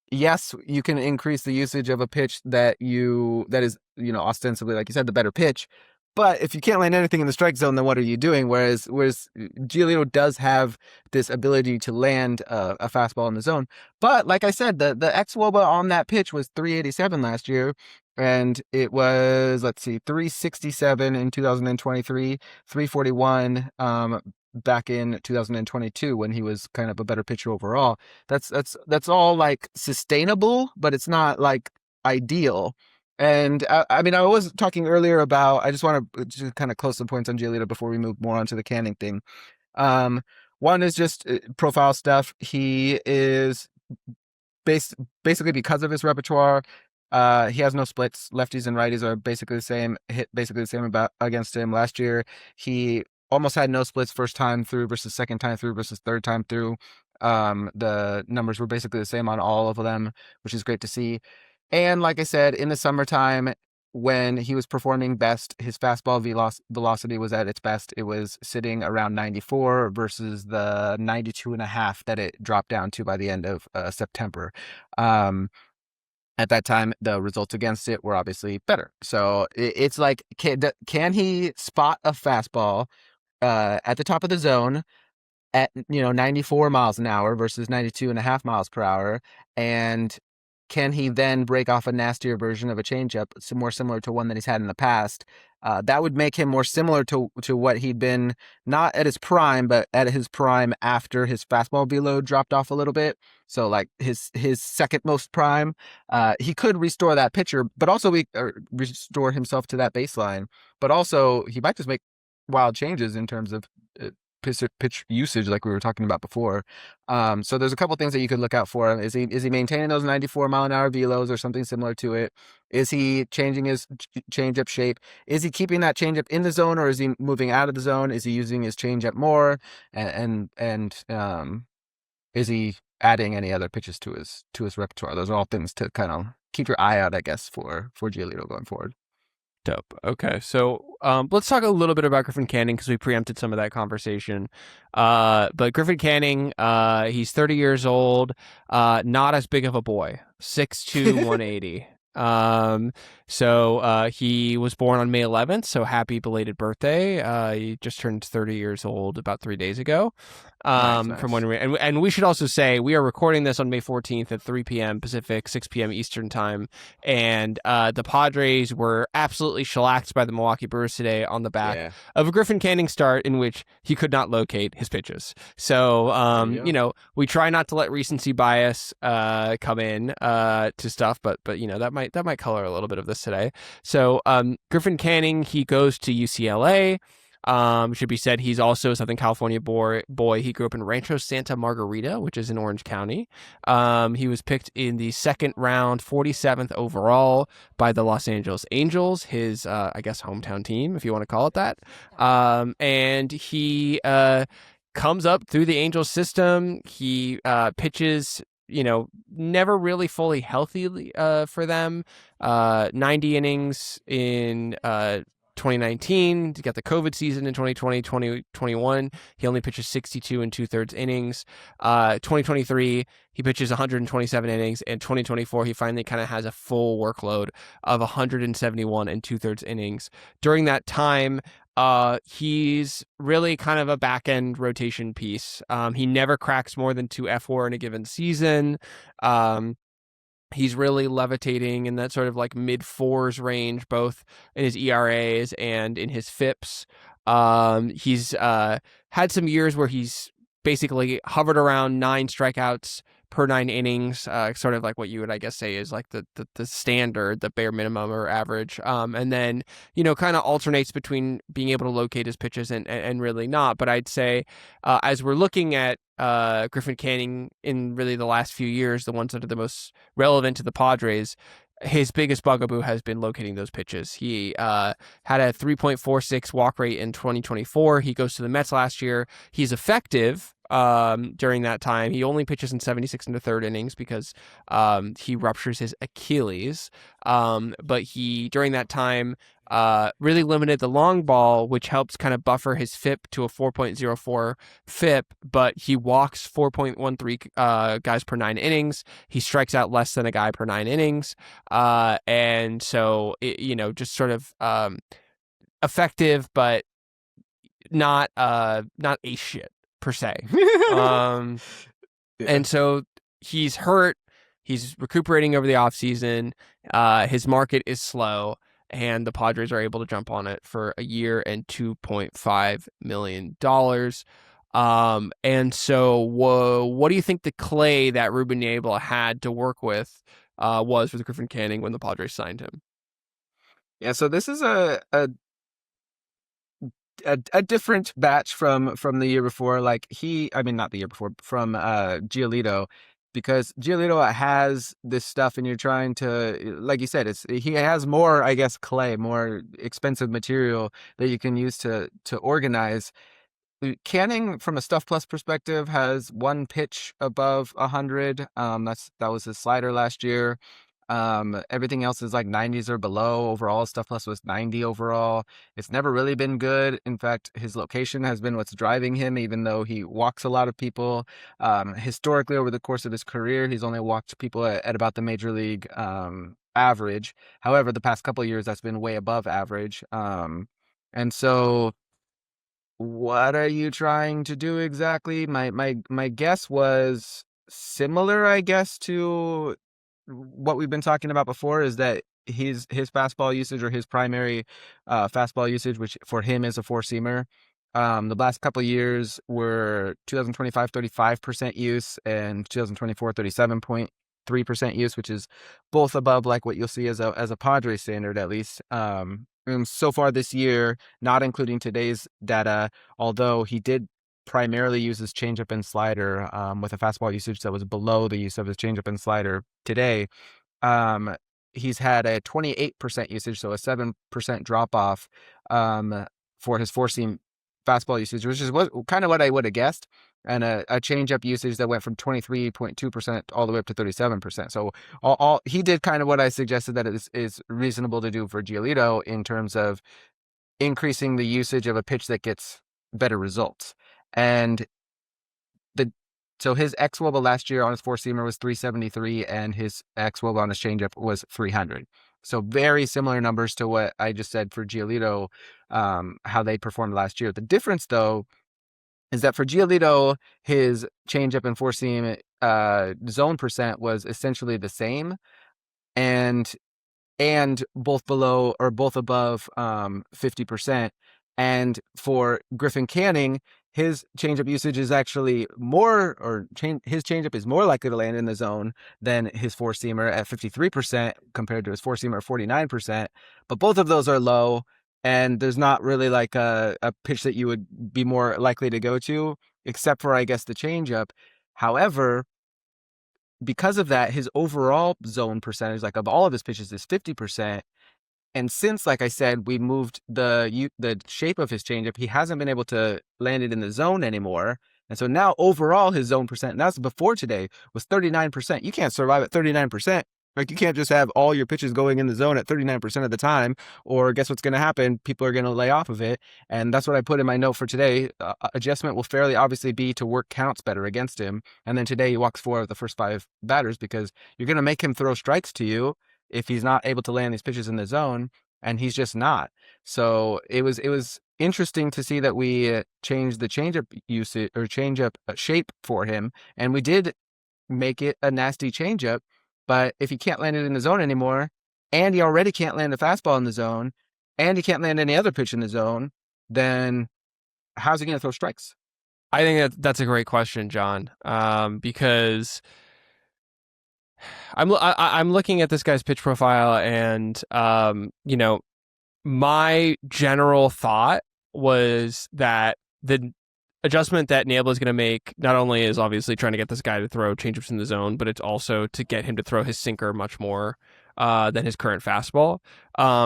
yes, you can increase the usage of a pitch that is, ostensibly, like you said, the better pitch. But if you can't land anything in the strike zone, then what are you doing? Whereas Giolito does have this ability to land a fastball in the zone. But like I said, the xWOBA on that pitch was 387 last year. And it was, 367 in 2023, 341 back in 2022 when he was kind of a better pitcher overall. That's all like sustainable, but it's not like ideal. And I mean, I was talking earlier about, I just want to just kind of close some points on Giolito before we move more on to the Canning thing. One is just profile stuff. He is basically because of his repertoire, he has no splits. Lefties and righties are basically the same, hit basically the same about against him. Last year, he almost had no splits first time through versus second time through versus third time through. The numbers were basically the same on all of them, which is great to see. And like I said, in the summertime, when he was performing best, his fastball velocity was at its best. It was sitting around 94 versus the 92.5 that it dropped down to by the end of September. At that time, the results against it were obviously better. So it's like, can he spot a fastball at the top of the zone at 94 miles an hour versus 92.5 miles per hour, and can he then break off a nastier version of a changeup, more similar to one that he's had in the past? That would make him more similar to what he'd been, not at his prime, but at his prime after his fastball velo dropped off a little bit. So like his second most prime, he could restore that pitcher, but also restore himself to that baseline. But also he might just make wild changes in terms of pitch usage, like we were talking about before. So there's a couple things that you could look out for. Is he maintaining those 94-mile-an-hour velos or something similar to it? Is he changing his changeup shape? Is he keeping that changeup in the zone, or is he moving out of the zone? Is he using his changeup more? And is he adding any other pitches to his repertoire? Those are all things to kind of keep your eye out, I guess, for Giolito going forward. Dope. Okay, so let's talk a little bit about Griffin Canning because we preempted some of that conversation. But Griffin Canning, he's 30 years old, not as big of a boy, 6'2", 180. He was born on May 11th, so happy belated birthday. He just turned 30 years old about 3 days ago. Nice, From nice. when and we should also say we are recording this on May 14th at 3 p.m. Pacific, 6 p.m. Eastern time, and the Padres were absolutely shellacked by the Milwaukee Brewers today on the back Yeah, of a Griffin Canning start in which he could not locate his pitches. So, there you go. we try not to let recency bias come in to stuff, but that might color a little bit of this today. So, Griffin Canning, he goes to UCLA. Should be said, he's also a Southern California boy. He grew up in Rancho Santa Margarita, which is in Orange County. He was picked in the second round, 47th overall by the Los Angeles Angels, his, I guess, hometown team, if you want to call it that. And he comes up through the Angels system. He pitches, never really fully healthy for them. 90 innings in 2019 to get the COVID season in 2020, 2021. He only pitches 62 and 2/3 innings. 2023, he pitches 127 innings. And 2024, he finally kind of has a full workload of 171 and 2/3 innings. During that time, he's really kind of a back end rotation piece. He never cracks more than 2 F4 in a given season. He's really levitating in that sort of like mid fours range, both in his ERAs and in his FIPS. He's had some years where he's basically hovered around 9 strikeouts per 9 innings, sort of like what you would, I guess, say is like the standard, the bare minimum or average. And then, kind of alternates between being able to locate his pitches and really not. But I'd say as we're looking at Griffin Canning in really the last few years, the ones that are the most relevant to the Padres, his biggest bugaboo has been locating those pitches. He had a 3.46 walk rate in 2024. He goes to the Mets last year. He's effective during that time. He only pitches in 76 and a third innings because he ruptures his Achilles. But he, during that time, really limited the long ball, which helps kind of buffer his FIP to a 4.04 FIP, but he walks 4.13 guys per 9 innings. He strikes out less than a guy per 9 innings. And so, just sort of effective, but not ace shit per se. Um, Yeah. and so he's hurt. He's recuperating over the offseason. His market is slow, and the Padres are able to jump on it for a year and $2.5 million. And so what do you think the clay that Ruben Abel had to work with was with Griffin Canning when the Padres signed him? Yeah, so this is a different batch from the year before. Like I mean, not the year before, from Giolito, because Giolito has this stuff, and you're trying to, like you said, he has more, I guess, clay, more expensive material that you can use to organize. Canning, from a Stuff Plus perspective, has one pitch above 100. That was his slider last year. Everything else is like 90s or below. Overall, Stuff Plus was 90 overall. It's never really been good. In fact, his location has been what's driving him, even though he walks a lot of people. Historically, over the course of his career, he's only walked people at about the major league average. However, the past couple of years, that's been way above average. And so, what are you trying to do exactly? My guess was similar, I guess, to what we've been talking about before, is that his fastball usage, or his primary fastball usage, which for him is a four-seamer, the last couple of years were 2025 35% use, and 2024 37.3% use, which is both above like what you'll see as a Padres standard, at least. And so far this year, not including today's data, although he did primarily use his changeup and slider, with a fastball usage that was below the use of his changeup and slider today. He's had a 28% usage, so a 7% drop off for his four seam fastball usage, which is kind of what I would have guessed. and a changeup usage that went from 23.2% all the way up to 37%. So all he did kind of what I suggested that is reasonable to do for Giolito in terms of increasing the usage of a pitch that gets better results. And the so his xWOBA last year on his four seamer was 373, and his xWOBA on his changeup was 300. So very similar numbers to what I just said for Giolito, how they performed last year. The difference, though, is that for Giolito, his changeup and four seam zone percent was essentially the same, and both below or both above 50%. And for Griffin Canning, his changeup usage is actually more, his changeup is more likely to land in the zone than his four seamer at 53% compared to his four seamer at 49%. But both of those are low, and there's not really like a pitch that you would be more likely to go to, except for, I guess, the changeup. However, because of that, his overall zone percentage, like of all of his pitches, is 50%. And since, like I said, we moved the shape of his changeup, he hasn't been able to land it in the zone anymore. And so now overall his zone percent, and that's before today, was 39%. You can't survive at 39%. Like, you can't just have all your pitches going in the zone at 39% of the time, or guess what's going to happen? People are going to lay off of it. And that's what I put in my note for today. Adjustment will fairly obviously be to work counts better against him. And then today he walks four of the first five batters because you're going to make him throw strikes to you if he's not able to land these pitches in the zone, and he's just not. So it was interesting to see that we changed the changeup usage or changeup shape for him, and we did make it a nasty changeup. But if he can't land it in the zone anymore, and he already can't land a fastball in the zone, and he can't land any other pitch in the zone, then how's he going to throw strikes? I think that's a great question, John, because I'm looking at this guy's pitch profile, and my general thought was that the adjustment that Nabil is going to make not only is obviously trying to get this guy to throw changeups in the zone, but it's also to get him to throw his sinker much more than his current fastball.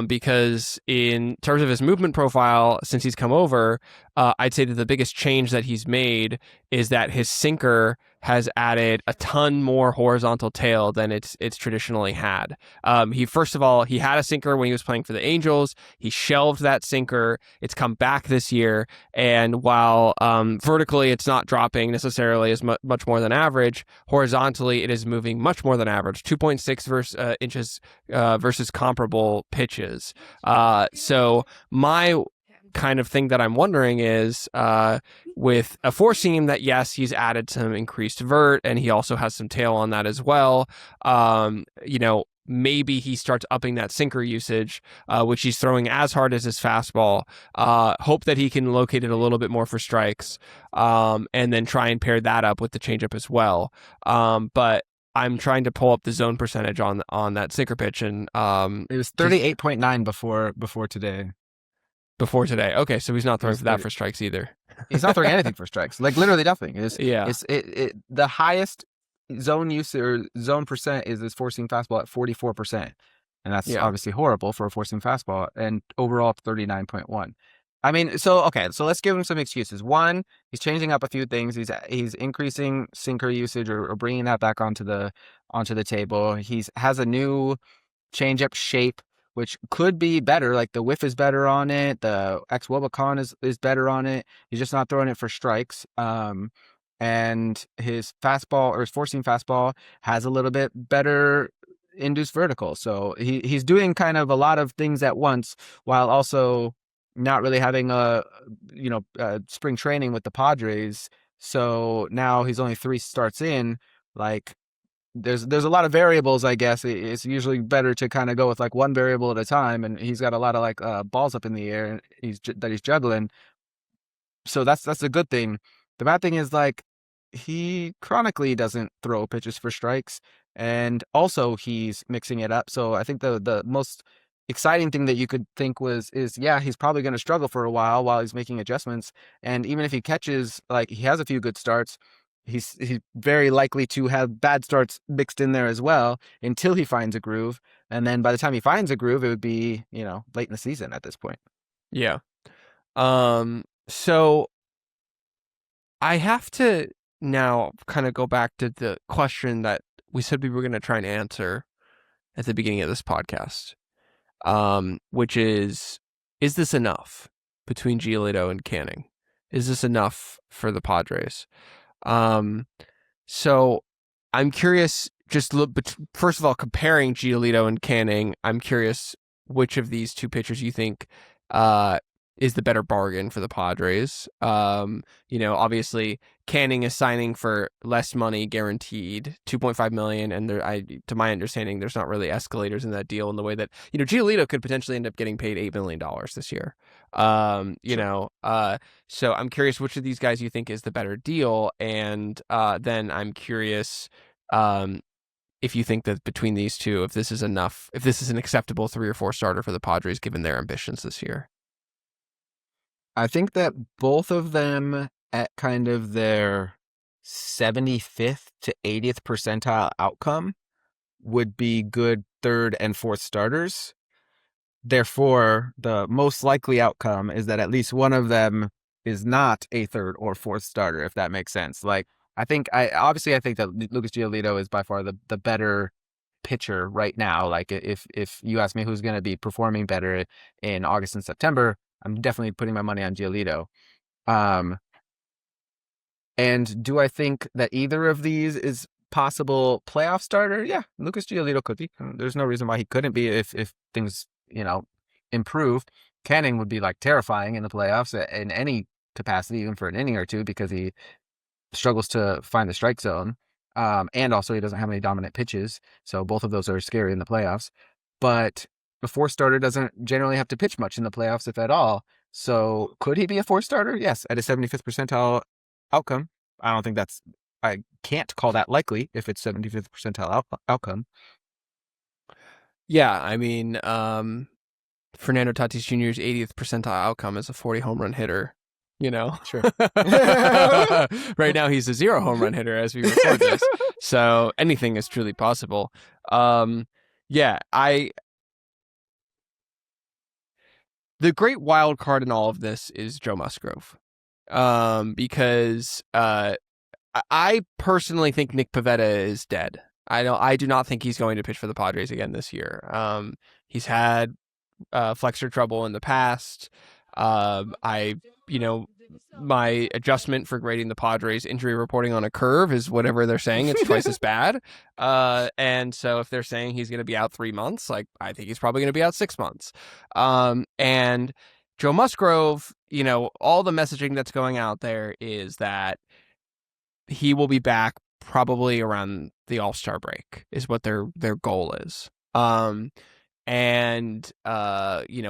Because in terms of his movement profile, since he's come over, I'd say that the biggest change that he's made is that his sinker has added a ton more horizontal tail than it's traditionally had. He had a sinker when he was playing for the Angels. He shelved that sinker. It's come back this year, and while vertically it's not dropping necessarily as much more than average, horizontally it is moving much more than average, 2.6 inches versus comparable pitches. So my kind of thing that I'm wondering is with a four seam that, yes, he's added some increased vert and he also has some tail on that as well. Maybe he starts upping that sinker usage, which he's throwing as hard as his fastball. Hope that he can locate it a little bit more for strikes, and then try and pair that up with the changeup as well. But I'm trying to pull up the zone percentage on that sinker pitch, and it was 38.9 before today. Before today. Okay, so he's not throwing for that for strikes either. He's not throwing anything for strikes. Like, literally nothing. The highest zone use or zone percent is his four seam fastball at 44%. And that's obviously horrible for a four seam fastball, and overall 39.1. I mean, so let's give him some excuses. One, he's changing up a few things. He's increasing sinker usage or bringing that back onto the table. Has a new changeup shape, which could be better. Like, the whiff is better on it. The xWOBA con is better on it. He's just not throwing it for strikes. And his fastball, or his four seam fastball, has a little bit better induced vertical. So he's doing kind of a lot of things at once, while also not really having spring training with the Padres. So now he's only 3 starts in. Like, there's a lot of variables, I guess. It's usually better to kind of go with like one variable at a time, and he's got a lot of like balls up in the air that he's juggling. So that's a good thing. The bad thing is, like, he chronically doesn't throw pitches for strikes, and also he's mixing it up. So I think the most exciting thing that you could think he's probably going to struggle for a while he's making adjustments. And even if he catches, like, he has a few good starts, he's very likely to have bad starts mixed in there as well until he finds a groove. And then by the time he finds a groove, it would be, late in the season at this point. Yeah. So I have to now kind of go back to the question that we said we were going to try and answer at the beginning of this podcast, which is this enough between Giolito and Canning? Is this enough for the Padres? Um, so I'm curious, just look, but first of all, comparing Giolito and Canning, I'm curious which of these two pitchers you think uh, is the better bargain for the Padres. Obviously Canning is signing for less money guaranteed, 2.5 million, and to my understanding, there's not really escalators in that deal in the way that Giolito could potentially end up getting paid $8 million this year. Sure. So I'm curious which of these guys you think is the better deal, and then I'm curious um, if you think that between these two, if this is enough, if this is an acceptable 3 or 4 starter for the Padres given their ambitions this year. I think that both of them at kind of their 75th to 80th percentile outcome would be good third and fourth starters. Therefore, the most likely outcome is that at least one of them is not a third or fourth starter, if that makes sense. Like, I think that Lucas Giolito is by far the better pitcher right now. Like, if you ask me who's going to be performing better in August and September, I'm definitely putting my money on Giolito. Um, and do I think that either of these is possible playoff starter? Yeah, Lucas Giolito could be. There's no reason why he couldn't be if things, improve. Canning would be like terrifying in the playoffs in any capacity, even for an inning or two, because he struggles to find the strike zone. And also he doesn't have any dominant pitches. So both of those are scary in the playoffs. But the fourth starter doesn't generally have to pitch much in the playoffs, if at all. So could he be a fourth starter? Yes, at a 75th percentile outcome. I can't call that likely if it's 75th percentile outcome. Yeah, I mean, Fernando Tatis Jr.'s 80th percentile outcome is a 40 home run hitter. Sure. Right now he's a 0 home run hitter as we record this, so anything is truly possible. Yeah, the great wild card in all of this is Joe Musgrove, because I personally think Nick Pivetta is dead. I do not think he's going to pitch for the Padres again this year. He's had flexor trouble in the past. I, my adjustment for grading the Padres injury reporting on a curve is whatever they're saying. It's twice as bad. And so if they're saying he's going to be out 3 months, like I think he's probably going to be out 6 months. And Joe Musgrove, all the messaging that's going out there is that he will be back probably around the All-Star break is what their goal is.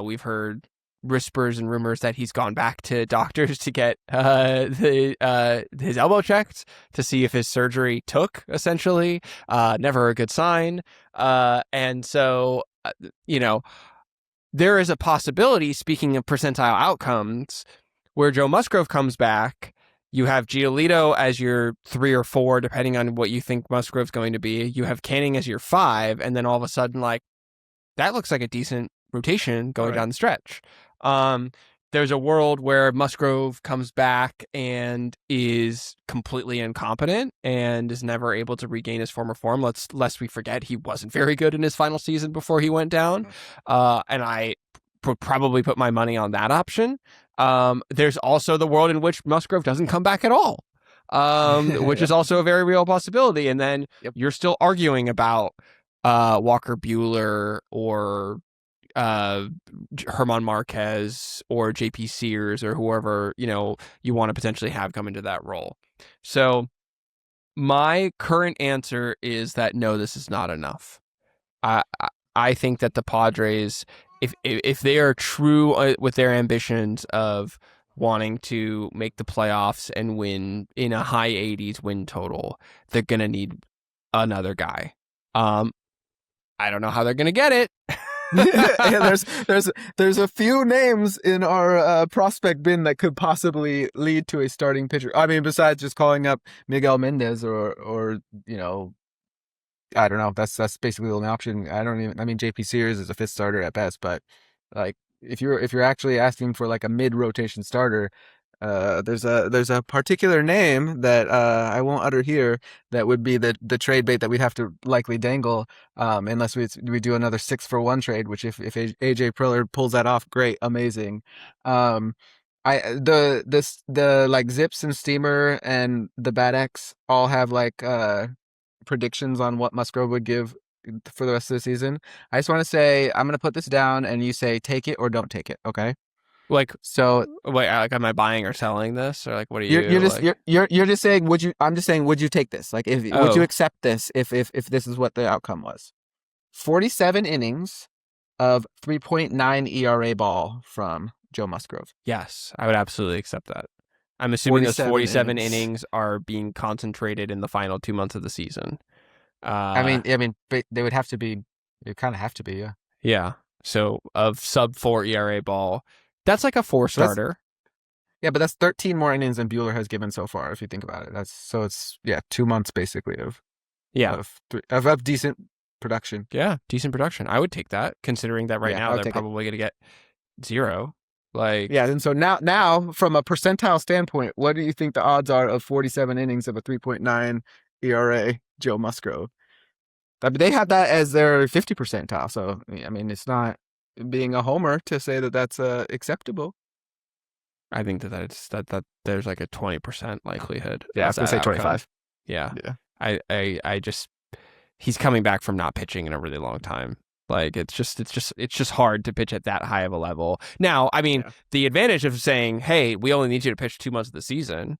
We've heard whispers and rumors that he's gone back to doctors to get his elbow checked to see if his surgery took, essentially. Never a good sign. And so, there is a possibility, speaking of percentile outcomes, where Joe Musgrove comes back. You have Giolito as your 3 or 4, depending on what you think Musgrove's going to be. You have Canning as your 5, and then all of a sudden, like, that looks like a decent rotation going down the stretch. There's a world where Musgrove comes back and is completely incompetent and is never able to regain his former form. Lest we forget he wasn't very good in his final season before he went down. And I would probably put my money on that option. There's also the world in which Musgrove doesn't come back at all, which is also a very real possibility. And then you're still arguing about Walker Buehler or Herman Marquez or JP Sears or whoever, you want to potentially have come into that role. So my current answer is that no, this is not enough. I think that the Padres, if they are true with their ambitions of wanting to make the playoffs and win in a high 80s win total, they're going to need another guy. I don't know how they're going to get it. Yeah, there's a few names in our prospect bin that could possibly lead to a starting pitcher. I mean, besides just calling up Miguel Mendez or I don't know. That's basically the only option. I mean, JP Sears is a 5th starter at best, but like if you're actually asking for like a mid rotation starter, There's a particular name that I won't utter here that would be the trade bait that we'd have to likely dangle, unless we do another 6-for-1 trade. Which if AJ Preller pulls that off, great, amazing. Um, the like Zips and Steamer and the Bad X all have like predictions on what Musgrove would give for the rest of the season. I just want to say I'm gonna put this down, and you say take it or don't take it. Okay. Like, So wait, like, am I buying or selling this, or like, what are you're you just like? you're just saying would you? I'm just saying would you take this? Like if would you Oh, accept this if this is what the outcome was? 47 innings of 3.9 ERA ball from Joe Musgrove. yes, I would absolutely accept that. I'm assuming those 47 47 innings. innings are being concentrated in the final 2 months of the season. But they would have to be. They kind of have to be, yeah. Yeah. So of sub 4 ERA ball, that's like a 4 But that's starter. yeah, but that's 13 more innings than Bueller has given so far. If you think about it, it's 2 months basically Yeah. of decent production. Yeah. Decent production. I would take that, considering that right Yeah, I now would they're take it. probably going to get 0. Like, Yeah, and so now from a percentile standpoint, what do you think the odds are of 47 innings of a 3.9 ERA Joe Musgrove? I mean, they have that as their 50 percentile. So I mean, it's not being a homer to say that that's acceptable. I think that there's like a 20% likelihood Yeah, I of was gonna that say outcome. 25. Yeah. Yeah, I just, he's coming back from not pitching in a really long time. Like, it's just hard to pitch at that high of a level. Now, I mean, yeah, the advantage of saying, "Hey, we only need you to pitch 2 months of the season,"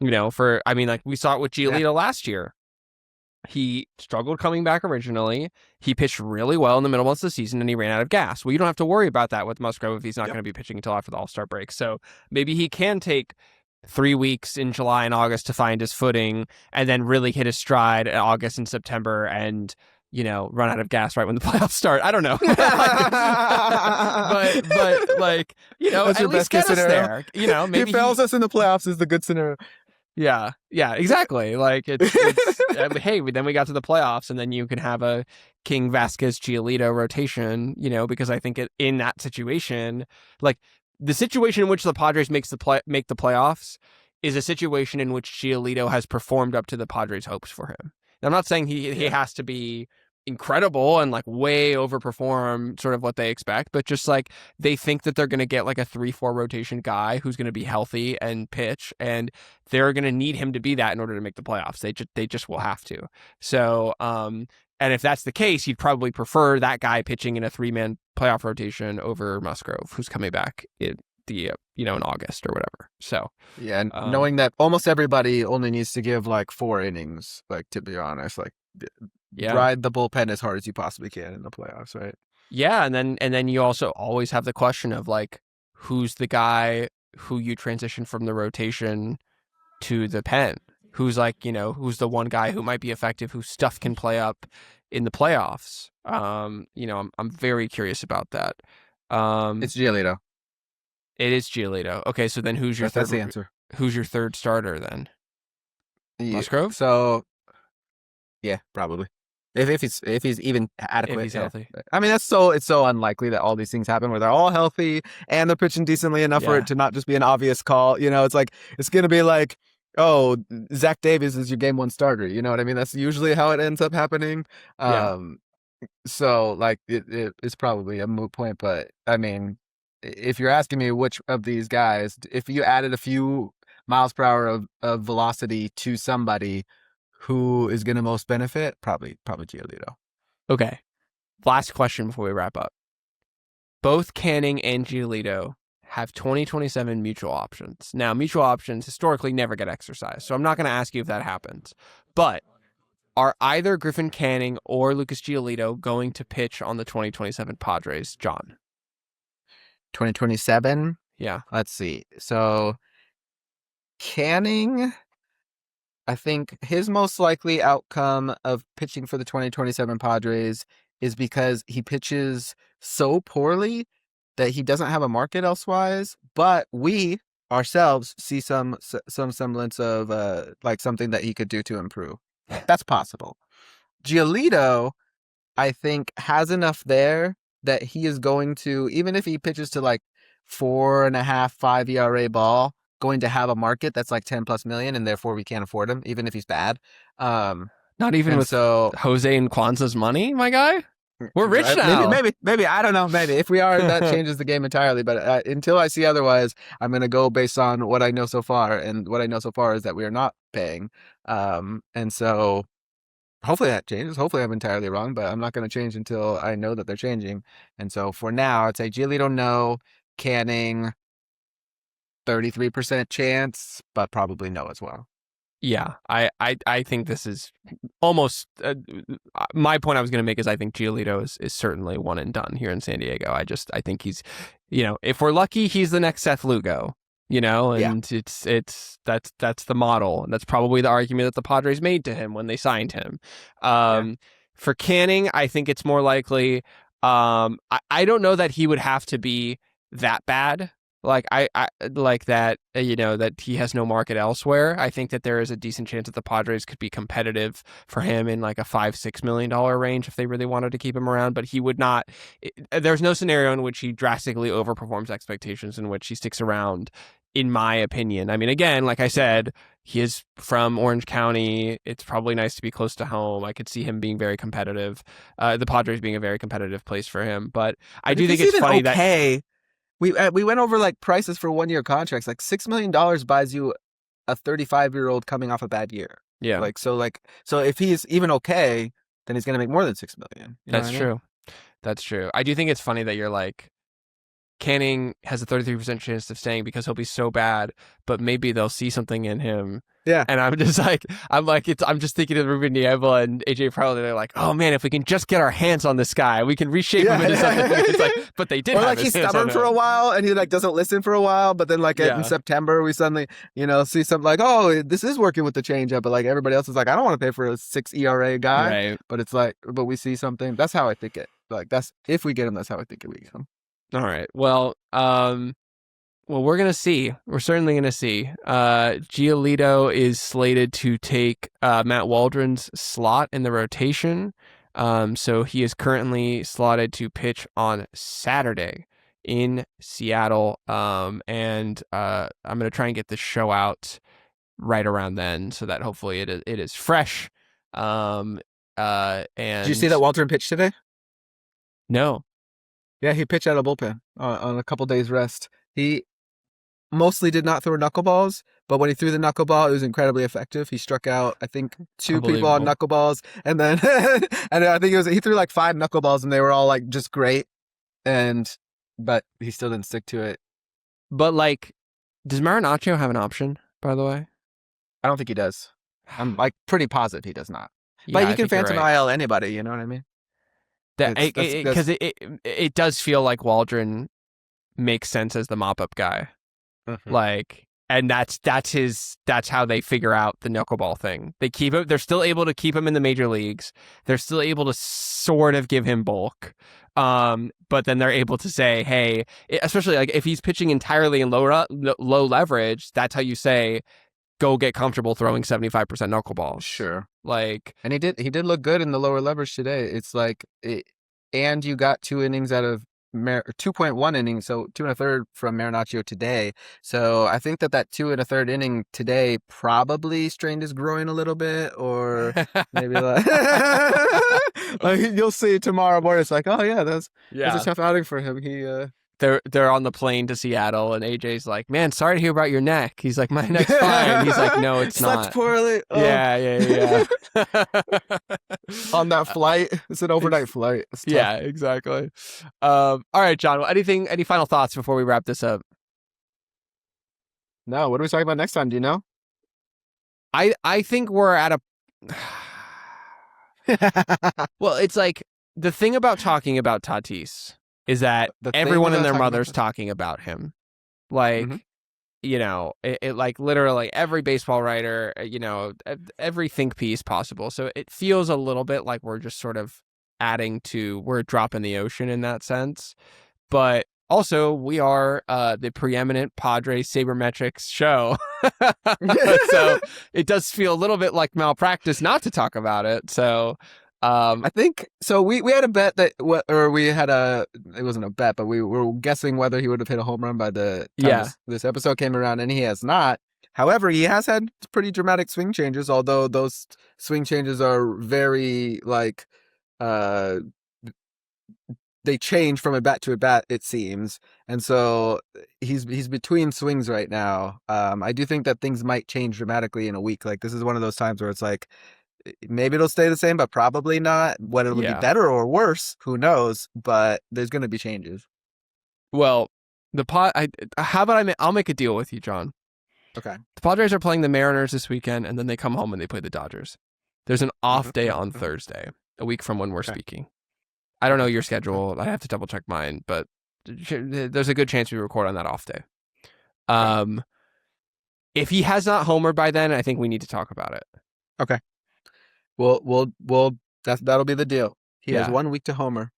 I mean, like we saw it with yeah, Giolito last year. He struggled coming back originally. He pitched really well in the middle months of the season, and he ran out of gas. Well, you don't have to worry about that with Musgrove if he's not yep. going to be pitching until after the All-Star break. So maybe he can take 3 weeks in July and August to find his footing, and then really hit his stride in August and September, and run out of gas right when the playoffs start. I don't know, but like That's at your least best case get us scenario. there. He Maybe fails us in the playoffs is the good scenario. yeah, exactly. Like hey, then we got to the playoffs, and then you can have a King Vasquez Giolito rotation. Because I think in that situation, like the situation in which the Padres make the playoffs is a situation in which Giolito has performed up to the Padres' hopes for him. Now, I'm not saying he Yeah, has to be incredible and like way overperform sort of what they expect, but just like they think that they're going to get like a 3-4 rotation guy who's going to be healthy and pitch, and they're going to need him to be that in order to make the playoffs. They just will have to. So, and if that's the case, you'd probably prefer that guy pitching in a 3-man playoff rotation over Musgrove, who's coming back in in August or whatever. So, yeah, and um, knowing that almost everybody only needs to give like 4 innings, like to be honest, like yeah. ride the bullpen as hard as you possibly can in the playoffs, right? Yeah, and then you also always have the question of like who's the guy who you transition from the rotation to the pen? Who's like, who's the one guy who might be effective, whose stuff can play up in the playoffs? I'm very curious about that. It's Giolito. It is Giolito. Okay, so then That's the answer. who's your third starter then? Yeah. Musgrove? So yeah, probably. If he's even If adequate, he's yeah. healthy. I mean, it's so unlikely that all these things happen where they're all healthy and they're pitching decently enough for it Yeah. to not just be an obvious call. It's like it's gonna be like, oh, Zach Davies is your game one starter. You know what I mean? That's usually how it ends up happening. Yeah. Um, so like it's probably a moot point, but I mean, if you're asking me which of these guys, if you added a few miles per hour of velocity to somebody, who is going to most benefit? Probably Giolito. Okay. Last question before we wrap up. Both Canning and Giolito have 2027 mutual options. Now, mutual options historically never get exercised, so I'm not going to ask you if that happens. But are either Griffin Canning or Lucas Giolito going to pitch on the 2027 Padres, John? 2027. Yeah. Let's see. So Canning, I think his most likely outcome of pitching for the 2027 Padres is because he pitches so poorly that he doesn't have a market elsewise, but we ourselves see some semblance of like something that he could do to improve. That's possible. Giolito, I think, has enough there that he is going to, even if he pitches to like 4.5, 5 ERA ball, going to have a market that's like 10 plus million, and therefore we can't afford him, even if he's bad. Not even And with so Jose and Kwanzaa's money, my guy. We're rich now. maybe I don't know. Maybe if we are, that changes the game entirely. But until I see otherwise, I'm going to go based on what I know so far, and what I know so far is that we are not paying. And so hopefully that changes. Hopefully I'm entirely wrong, but I'm not going to change until I know that they're changing. And so for now, I'd say Giolito no, Canning 33% chance, but probably no as well. Yeah, I think this is almost my point I was going to make is I think Giolito is certainly one and done here in San Diego. I think he's, if we're lucky, he's the next Seth Lugo, and that's the model. And that's probably the argument that the Padres made to him when they signed him. For Canning, I think it's more likely. I don't know that he would have to be that bad. Like I like that, that he has no market elsewhere. I think that there is a decent chance that the Padres could be competitive for him in like a $5-6 million range if they really wanted to keep him around. But he would not. There's no scenario in which he drastically overperforms expectations in which he sticks around, in my opinion. I mean, again, like I said, he is from Orange County. It's probably nice to be close to home. I could see him being very competitive. The Padres being a very competitive place for him. But I do think it's funny that. We went over like prices for 1 year contracts. Like $6 million buys you a 35-year-old coming off a bad year. Yeah. So if he's even okay, then he's gonna make more than $6 million. That's true. That's true. I do think it's funny that you're like, Canning has a 33% chance of staying because he'll be so bad, but maybe they'll see something in him. Yeah. And I'm just thinking of Ruben Niebla and AJ Preller. They're like, oh man, if we can just get our hands on this guy, we can reshape him into something. It's like, but they did. Or like he's stubborn for a while and he like doesn't listen for a while, but then like in September we suddenly see something like, oh, this is working with the changeup, but like everybody else is like, I don't want to pay for a 6 ERA guy. Right. But it's like, but we see something. That's how I think it. Like that's if we get him, that's how I think we get him. All right. Well, we're going to see. We're certainly going to see. Giolito is slated to take Matt Waldron's slot in the rotation. So he is currently slotted to pitch on Saturday in Seattle. And I'm going to try and get the show out right around then so that hopefully it is fresh. And did you see that Waldron pitched today? No. Yeah, he pitched out of bullpen on a couple days rest. He mostly did not throw knuckleballs, but when he threw the knuckleball, it was incredibly effective. He struck out, I think, 2 people on knuckleballs, and then and I think he threw like 5 knuckleballs, and they were all like just great. But he still didn't stick to it. But like, does Marinaccio have an option? By the way, I don't think he does. I'm like pretty positive he does not. Yeah, but you can phantom IL anybody. You know what I mean? Because it does feel like Waldron makes sense as the mop-up guy. Mm-hmm. Like, and that's how they figure out the knuckleball thing. They keep it. They're still able to keep him in the major leagues. They're still able to sort of give him bulk. But then they're able to say, hey, especially like if he's pitching entirely in low leverage, that's how you say, go get comfortable throwing 75% knuckleballs. Sure. Like, and he did look good in the lower leverage today. It's like, and you got 2 innings out of 2.1 innings, so 2 1/3 from Marinaccio today. So I think that 2 1/3 inning today probably strained his groin a little bit, or maybe like, like you'll see tomorrow morning. It's like, oh yeah, that's a tough outing for him. He They're on the plane to Seattle, and AJ's like, man, sorry to hear about your neck. He's like, my neck's fine. He's like, no, it's not. Slept poorly. Oh. Yeah. On that flight. It's an overnight flight. Yeah, exactly. All right, John, any final thoughts before we wrap this up? No, what are we talking about next time? Do you know? I think we're at a... Well, it's like, the thing about talking about Tatis is that everyone and their mother's talking about him. Like, it like literally every baseball writer, every think piece possible. So it feels a little bit like we're just sort of we're a drop in the ocean in that sense. But also we are the preeminent Padres sabermetrics show. So it does feel a little bit like malpractice not to talk about it. So I think so. We had a bet that or we had a it wasn't a bet, but we were guessing whether he would have hit a home run by the time Yeah, this episode came around, and he has not. However, he has had pretty dramatic swing changes, although those swing changes are very like uh they change from a bat to a bat, it seems. And so he's between swings right now. I do think that things might change dramatically in a week. Like this is one of those times where it's like maybe it'll stay the same, but probably not. Whether it'll be yeah. better or worse, who knows? But there's going to be changes. Well, how about I'll make a deal with you, John. Okay. The Padres are playing the Mariners this weekend, and then they come home and they play the Dodgers. There's an off day on Thursday, a week from when we're Okay. speaking. I don't know your schedule. I have to double check mine, but there's a good chance we record on that off day. Okay. If he has not homered by then, I think we need to talk about it. Okay. We'll that'll be the deal. He has Yeah. 1 week to homer.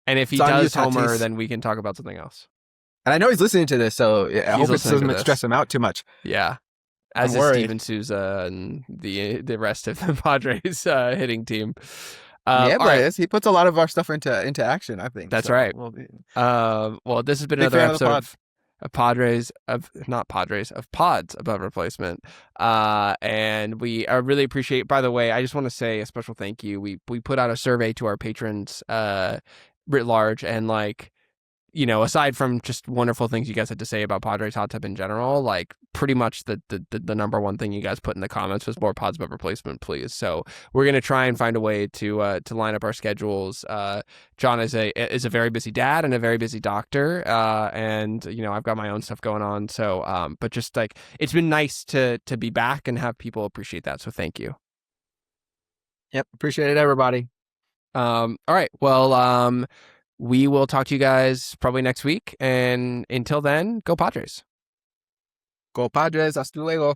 And if he It's on you, does homer, Tatis. then we can talk about something else. And I know he's listening to this, so I hope it listening to doesn't this. stress him out too much. Yeah. As I'm is worried. Steven Souza and the rest of the Padres hitting team. Yeah, all but right. he puts a lot of our stuff into action, I think. That's so right. we'll be Well, this has been big another fan of the episode pod. of Padres of not Padres of Pods Above Replacement. And we really appreciate. By the way, I just want to say a special thank you. We put out a survey to our patrons writ large, and like, you know, aside from just wonderful things you guys had to say about Padres Hot Tub in general, like pretty much the number one thing you guys put in the comments was more Pods Above Replacement, please. So we're gonna try and find a way to line up our schedules. John is a very busy dad and a very busy doctor, and you know I've got my own stuff going on. So, but just like it's been nice to be back and have people appreciate that. So thank you. Yep, appreciate it, everybody. All right. Well, we will talk to you guys probably next week. And until then, go Padres. Go Padres, hasta luego.